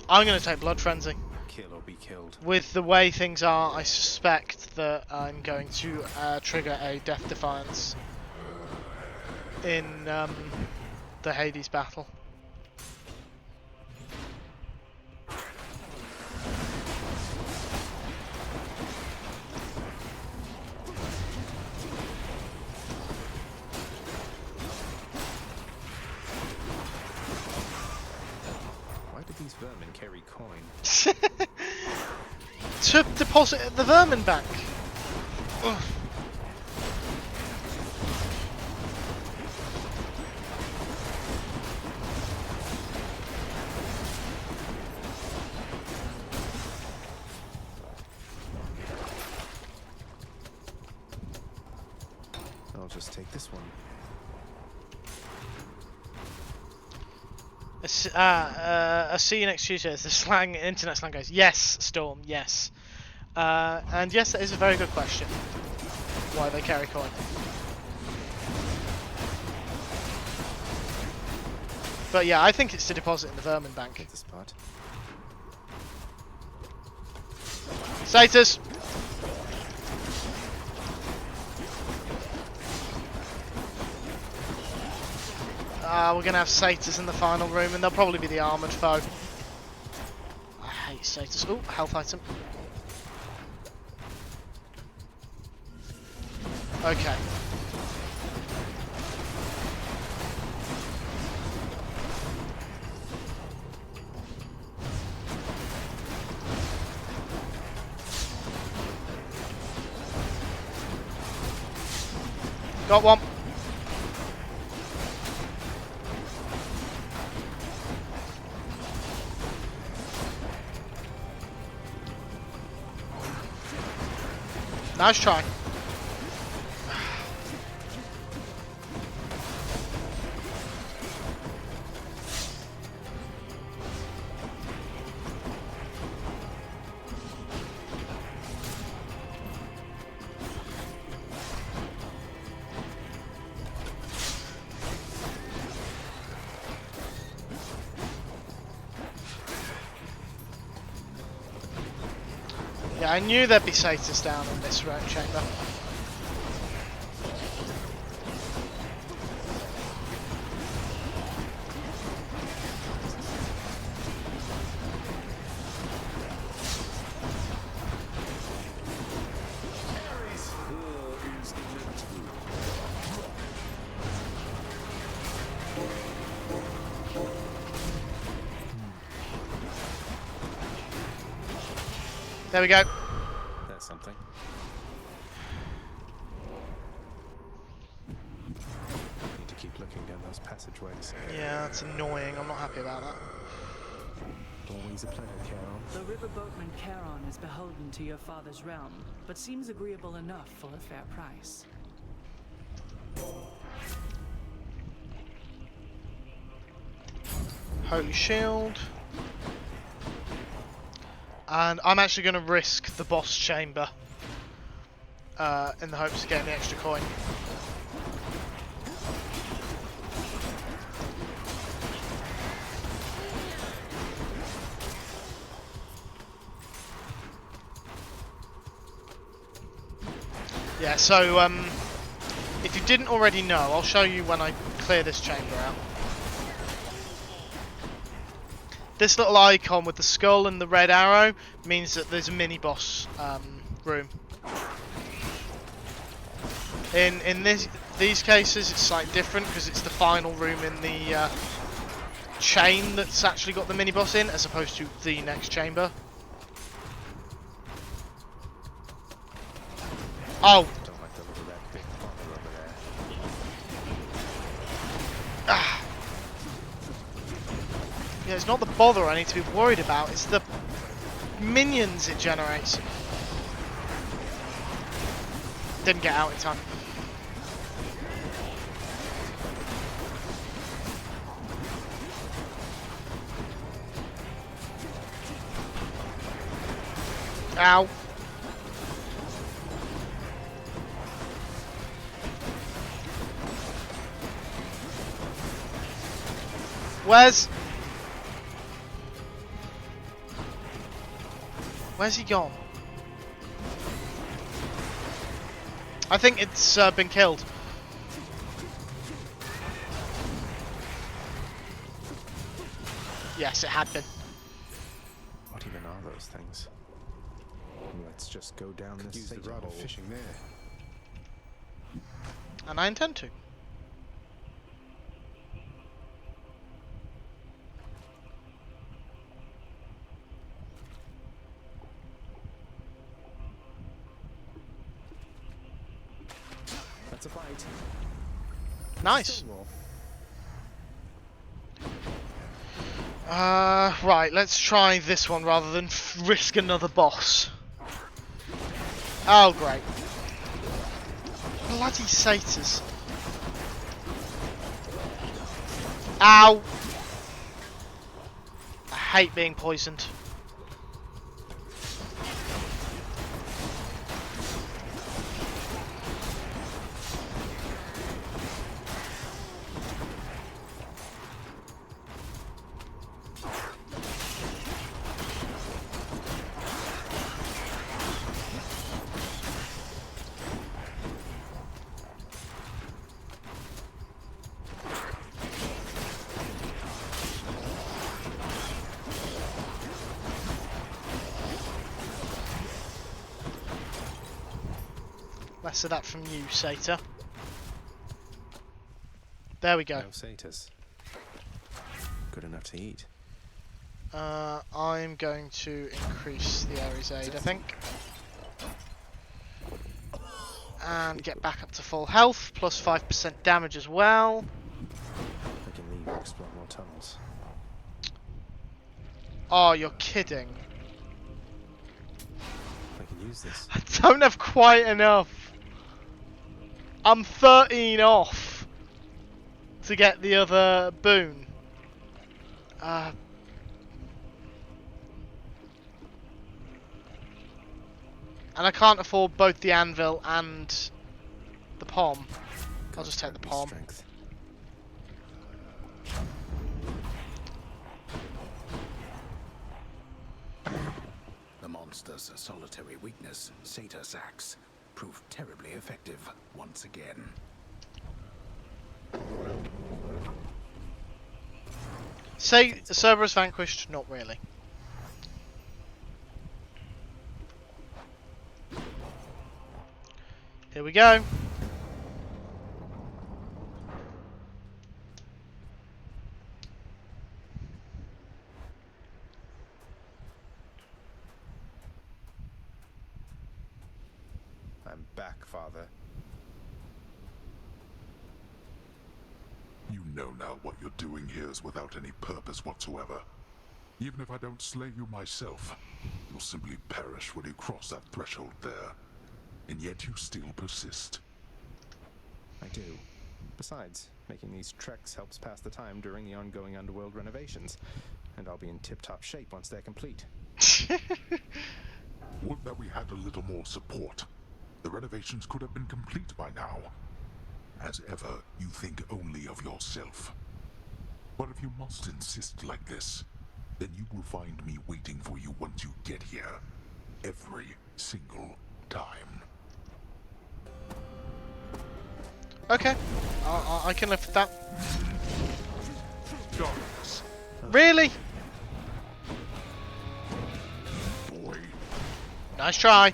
I'm going to take Blood Frenzy. Kill or be killed. With the way things are, I suspect that I'm going to trigger a Death Defiance in the Hades battle. Why did these vermin carry coin? To deposit at the Vermin Bank. Ugh. I'll just take this one. I'll see you next Tuesday. As the slang, internet slang goes. Yes, Storm. Yes. And yes, that is a very good question. Why they carry coin? But yeah, I think it's to deposit in the Vermin Bank. Get this part. Satyrs! We're gonna have Satyrs in the final room, and they'll probably be the armoured foe. I hate Satyrs. Oh, health item. Okay. Got one. Nice try. Yeah, I knew there'd be satyrs down in this chamber. There we go. That's something. Need to keep looking down those passageways. Yeah, that's annoying. I'm not happy about that. Always a pleasure, Charon. The river boatman Charon is beholden to your father's realm, but seems agreeable enough for a fair price. Holy Shield. And I'm actually going to risk the boss chamber in the hopes of getting the extra coin. Yeah, so if you didn't already know, I'll show you when I clear this chamber out. This little icon with the skull and the red arrow means that there's a mini boss room. In these cases, it's slightly different because it's the final room in the chain that's actually got the mini boss in, as opposed to the next chamber. Oh. Don't like the look of that big bother over there. Ah. Yeah, it's not the bother I need to be worried about, it's the minions it generates. Didn't get out in time. Ow. Where's he gone? I think it's been killed. Yes, it had been. What even are those things? Let's just go down this state of fishing there. And I intend to. That's a fight. Nice. Right, let's try this one rather than risk another boss. Oh, great. Bloody satyrs. Ow! I hate being poisoned. Less of that from you, satyr. There we go. No satyrs. Good enough to eat. I'm going to increase the Ares aid, I think. And get back up to full health, plus 5% damage as well. I can leave and explore more tunnels. Oh, you're kidding. I can use this. I don't have quite enough. I'm 13 off to get the other boon. And I can't afford both the anvil and the palm. I'll just take the palm. Strength. The monster's solitary weakness, Satyr's axe, proved terribly effective once again. Say Cerberus vanquished? Not really. Here we go. I'm back, Father. You know now what you're doing here is without any purpose whatsoever. Even if I don't slay you myself, you'll simply perish when you cross that threshold there. And yet you still persist. I do. Besides, making these treks helps pass the time during the ongoing underworld renovations, and I'll be in tip-top shape once they're complete. Would that we had a little more support. The renovations could have been complete by now. As ever, you think only of yourself. But if you must insist like this, then you will find me waiting for you once you get here. Every single time. Okay, I can live with that. Darkness. Really? Boy. Nice try.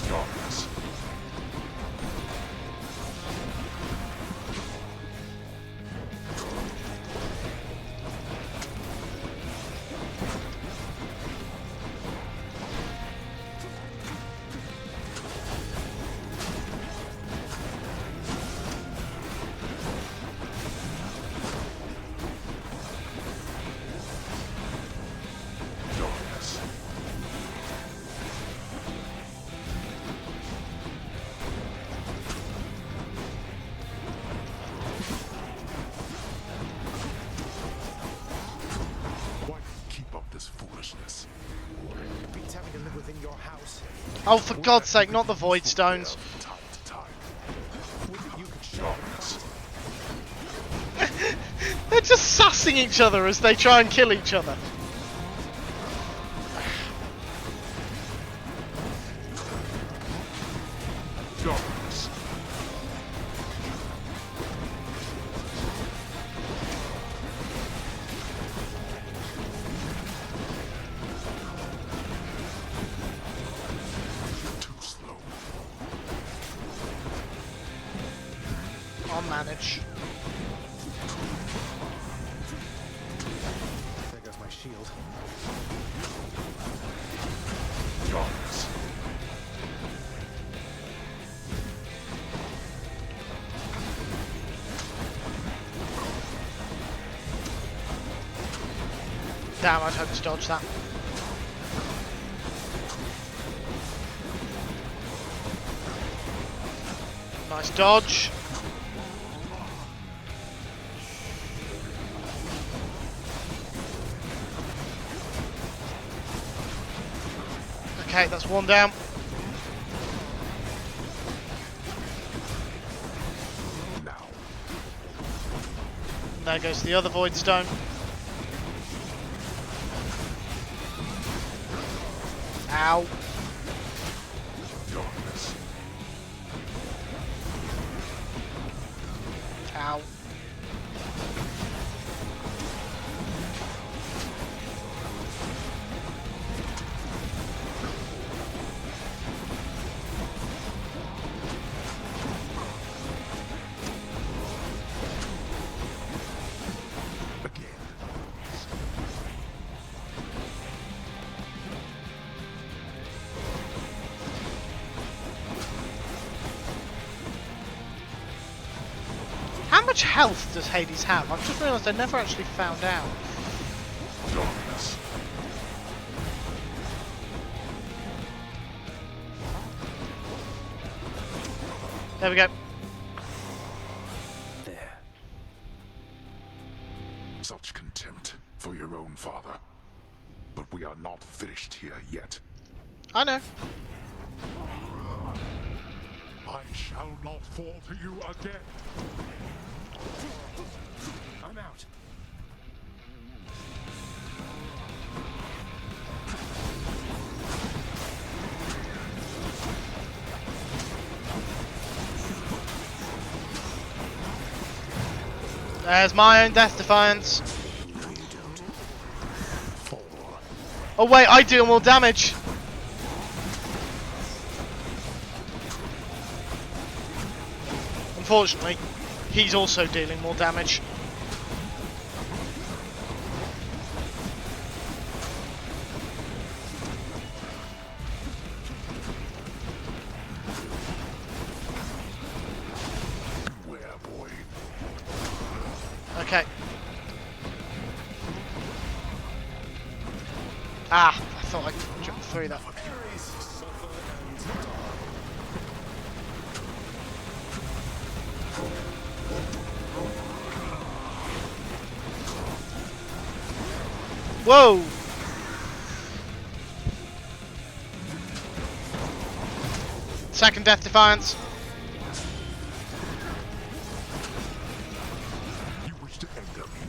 Darkness. Oh, for God's sake, not the Void Stones. They're just sassing each other as they try and kill each other. I'll manage. There goes my shield. Darkness. Damn, I'd hoped to dodge that. Nice dodge. Okay, that's one down. And there goes the other Void Stone. Ow. Ow. much health does Hades have? I've just realised I never actually found out. Darkness. There we go. There. Such contempt for your own father. But we are not finished here yet. I know. I shall not fall to you again. I'm out. There's my own Death Defiance. Oh wait, I deal more damage. Unfortunately, he's also dealing more damage. Beware, boy. Okay. Ah, I thought I could jump through that. Whoa! Second Death Defiance. You wish to anger me?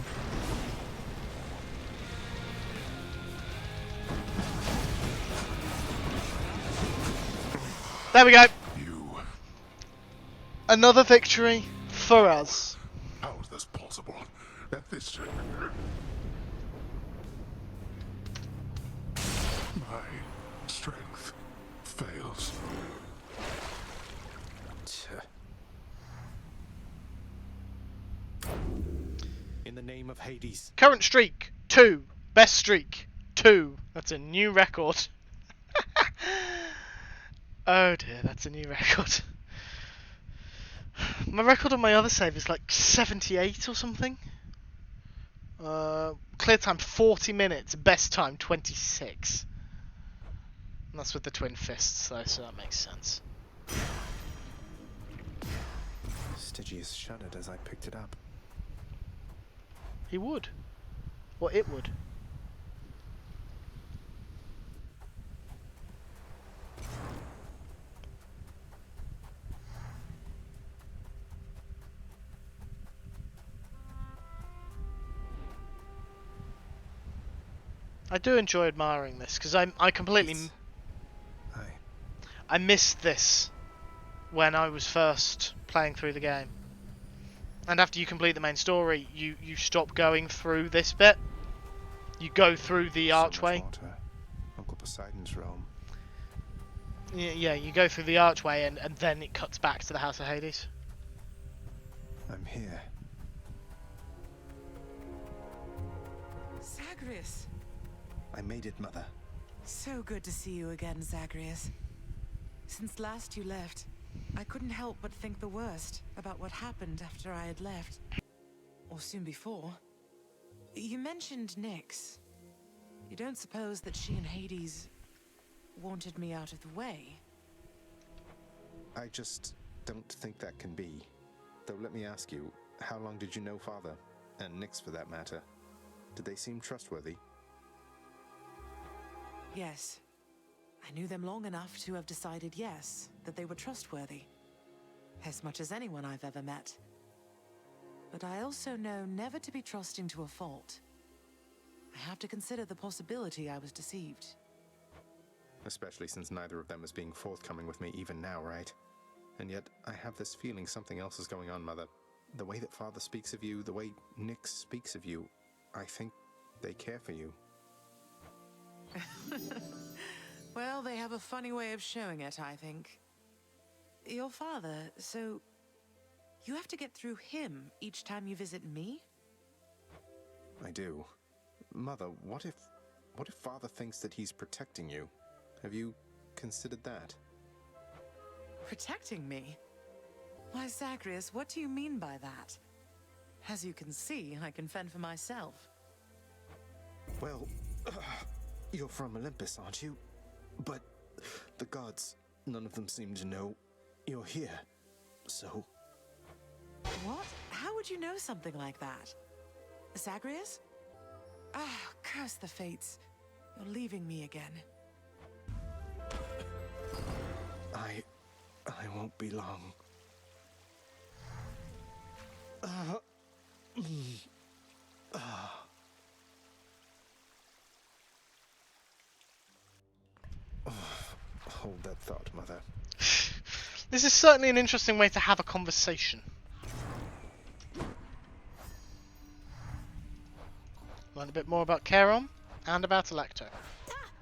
There we go. You. Another victory for us. How is this possible? That this... My strength fails. In the name of Hades. Current streak 2. Best streak 2. That's a new record. Oh dear, that's a new record. My record on my other save is like 78 or something. Clear time 40 minutes, best time 26. And that's with the twin fists though, so that makes sense. Stygius shuddered as I picked it up. He would. Or it would. I do enjoy admiring this because I completely I missed this when I was first playing through the game. And after you complete the main story, you stop going through this bit. You go through the archway. Uncle Poseidon's realm. Yeah, you go through the archway and then it cuts back to the House of Hades. I'm here. Zagreus! I made it, Mother. So good to see you again, Zagreus. Since last you left, I couldn't help but think the worst about what happened after I had left. Or soon before. You mentioned Nyx. You don't suppose that she and Hades wanted me out of the way? I just don't think that can be. Though let me ask you, how long did you know Father? And Nyx for that matter. Did they seem trustworthy? Yes. I knew them long enough to have decided yes, that they were trustworthy. As much as anyone I've ever met. But I also know never to be trusting to a fault. I have to consider the possibility I was deceived. Especially since neither of them is being forthcoming with me even now, right? And yet, I have this feeling something else is going on, Mother. The way that Father speaks of you, the way Nyx speaks of you, I think they care for you. Well, they have a funny way of showing it, I think. Your father, so you have to get through him each time you visit me? I do. Mother, what if Father thinks that he's protecting you? Have you considered that? Protecting me? Why, Zagreus, what do you mean by that? As you can see, I can fend for myself. Well, you're from Olympus, aren't you? But the gods, none of them seem to know you're here. So... What? How would you know something like that? Zagreus? Ah, curse the fates. You're leaving me again. I won't be long. Hold that thought, Mother. This is certainly an interesting way to have a conversation. Learn a bit more about Charon and about Alecto.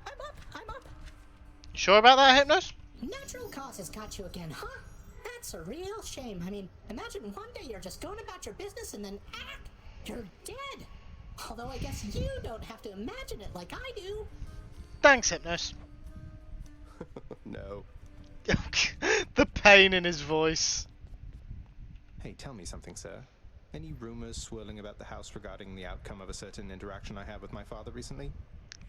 I'm up. You sure about that, Hypnos? Natural causes got you again, huh? That's a real shame. I mean, imagine one day you're just going about your business and then you're dead. Although I guess you don't have to imagine it like I do. Thanks, Hypnos. No. The pain in his voice. Hey, tell me something, sir. Any rumors swirling about the house regarding the outcome of a certain interaction I had with my father recently?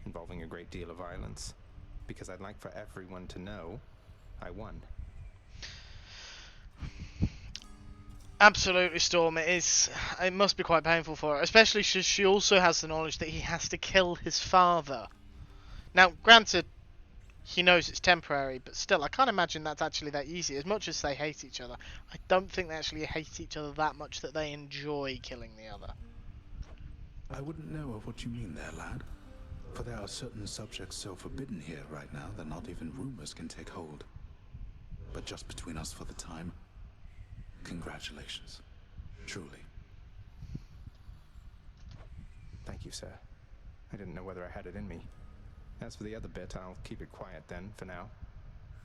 Involving a great deal of violence? Because I'd like for everyone to know I won. Absolutely, Storm. It must be quite painful for her, especially since she also has the knowledge that he has to kill his father. Now, granted, he knows it's temporary, but still, I can't imagine that's actually that easy. As much as they hate each other, I don't think they actually hate each other that much that they enjoy killing the other. I wouldn't know of what you mean there, lad. For there are certain subjects so forbidden here right now that not even rumors can take hold. But just between us for the time, congratulations. Truly. Thank you, sir. I didn't know whether I had it in me. As for the other bit, I'll keep it quiet then, for now.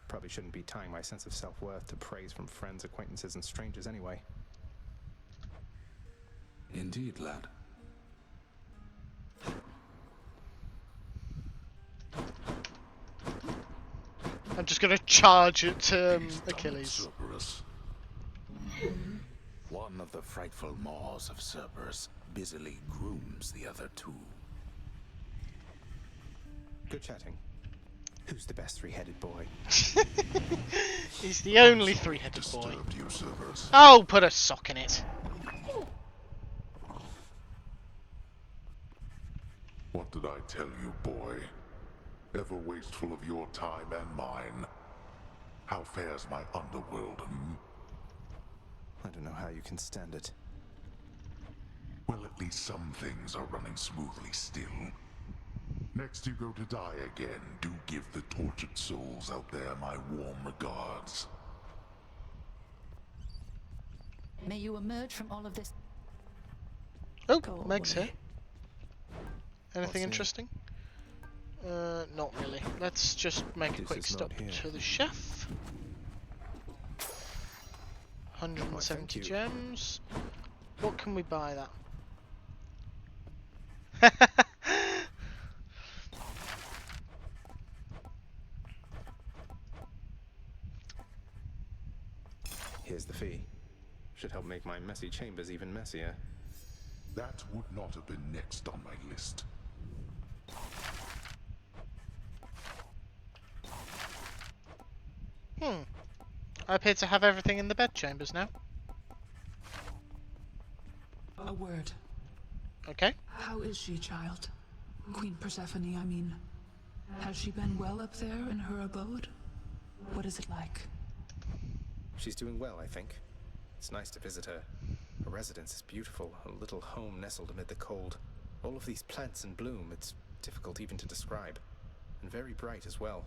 Probably shouldn't be tying my sense of self-worth to praise from friends, acquaintances, and strangers anyway. Indeed, lad. I'm just going to charge at Achilles. Cerberus. One of the frightful maws of Cerberus busily grooms the other two. Good chatting. Who's the best three-headed boy? He's the only three-headed boy. You, Cerberus. Oh, put a sock in it. What did I tell you, boy? Ever wasteful of your time and mine. How fares my underworld, I don't know how you can stand it. Well, at least some things are running smoothly still. Next you go to die again, do give the tortured souls out there my warm regards. May you emerge from all of this. Oh, Meg's here. Anything interesting? Not really. Let's just make a quick stop to the chef. 170 gems. What can we buy that? Here's the fee. Should help make my messy chambers even messier. That would not have been next on my list. I appear to have everything in the bedchambers now. A word. Okay. How is she, child? Queen Persephone, I mean. Has she been well up there in her abode? What is it like? She's doing well, I think. It's nice to visit her. Her residence is beautiful, a little home nestled amid the cold. All of these plants in bloom, it's difficult even to describe. And very bright as well.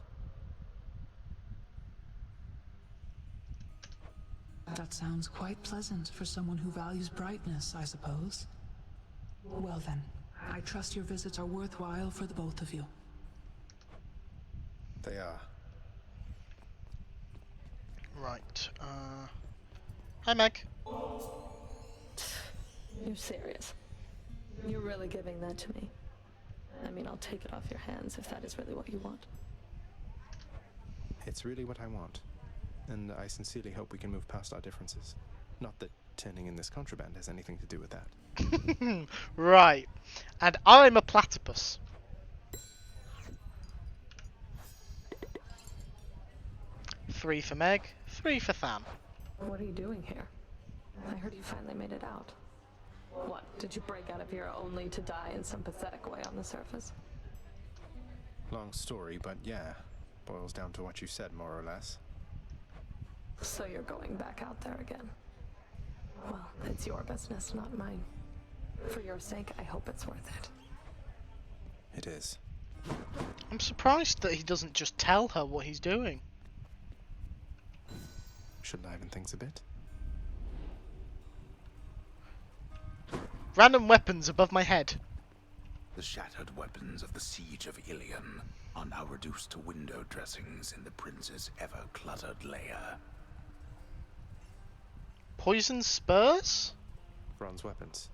That sounds quite pleasant for someone who values brightness, I suppose. Well then, I trust your visits are worthwhile for the both of you. They are. Right, hi Meg. You're serious? You're really giving that to me? I mean, I'll take it off your hands if that is really what you want. It's really what I want. And I sincerely hope we can move past our differences. Not that turning in this contraband has anything to do with that. Right. And I'm a platypus. Three for Meg, 3 for Tham. What are you doing here? I heard you finally made it out. What, did you break out of here only to die in some pathetic way on the surface? Long story, but yeah. Boils down to what you said, more or less. So you're going back out there again? Well, it's your business, not mine. For your sake, I hope it's worth it. It is. I'm surprised that he doesn't just tell her what he's doing. Should liven things a bit. Random weapons above my head. The shattered weapons of the siege of Ilion are now reduced to window dressings in the prince's ever-cluttered lair. Poison spurs? Bronze weapons.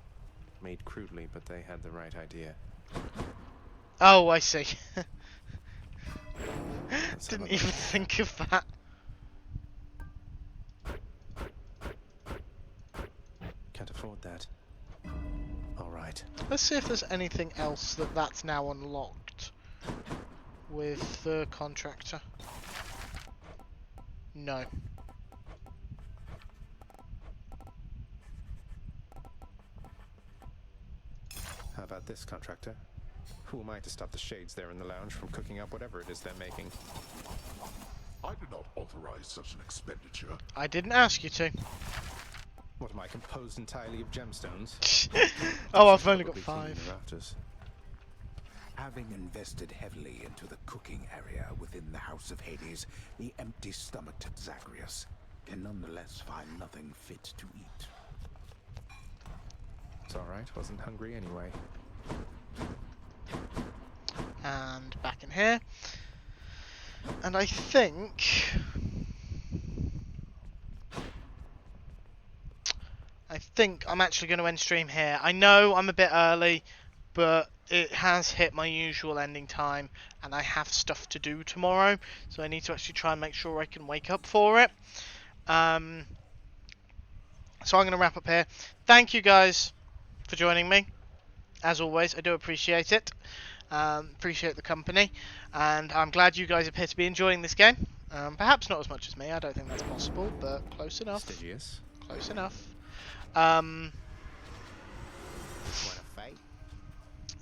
Made crudely, but they had the right idea. Oh, I see. Didn't even think of that. Can't afford that. Alright. Let's see if there's anything else that's now unlocked with the contractor. No. How about this, contractor? Who am I to stop the shades there in the lounge from cooking up whatever it is they're making? I did not authorize such an expenditure. I didn't ask you to. What am I, composed entirely of gemstones? Oh, I've only got 5. Having invested heavily into the cooking area within the House of Hades, the empty-stomached Zagreus can nonetheless find nothing fit to eat. It's alright, wasn't hungry anyway. And back in here. And I think I'm actually going to end stream here. I know I'm a bit early, but it has hit my usual ending time, and I have stuff to do tomorrow, so I need to actually try and make sure I can wake up for it. So I'm going to wrap up here. Thank you guys for joining me. As always, I do appreciate it. Appreciate the company, and I'm glad you guys appear to be enjoying this game. Perhaps not as much as me, I don't think that's possible, but close enough. Stygius. Close enough.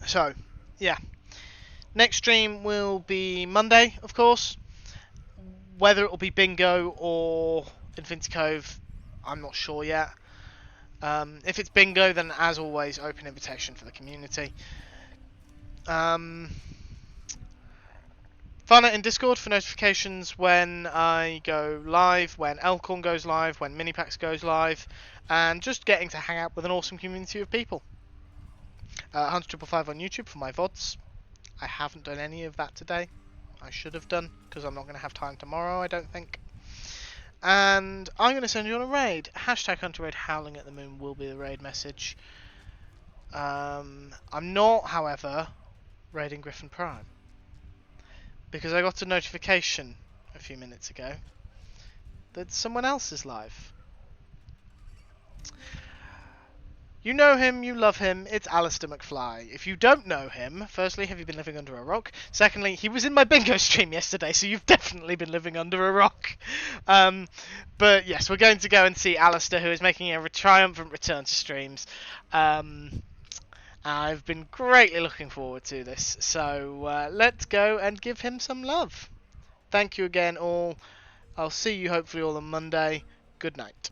So, yeah. Next stream will be Monday, of course. Whether it will be Bingo or Infinity Cove, I'm not sure yet. If it's Bingo, then as always, open invitation for the community. Find out in Discord for notifications when I go live, when Elkhorn goes live, when Minipax goes live, and just getting to hang out with an awesome community of people. 100.5 on YouTube for my VODs. I haven't done any of that today. I should have done, because I'm not going to have time tomorrow, I don't think. And I'm going to send you on a raid. Hashtag Hunter Raid Howling at the Moon will be the raid message. I'm not, however, raiding Griffin Prime, because I got a notification a few minutes ago that someone else is live. You know him, you love him, it's Alistair McFly. If you don't know him, firstly, have you been living under a rock? Secondly, he was in my bingo stream yesterday, so you've definitely been living under a rock. But yes, we're going to go and see Alistair, who is making a triumphant return to streams. I've been greatly looking forward to this, so let's go and give him some love. Thank you again all. I'll see you hopefully all on Monday. Good night.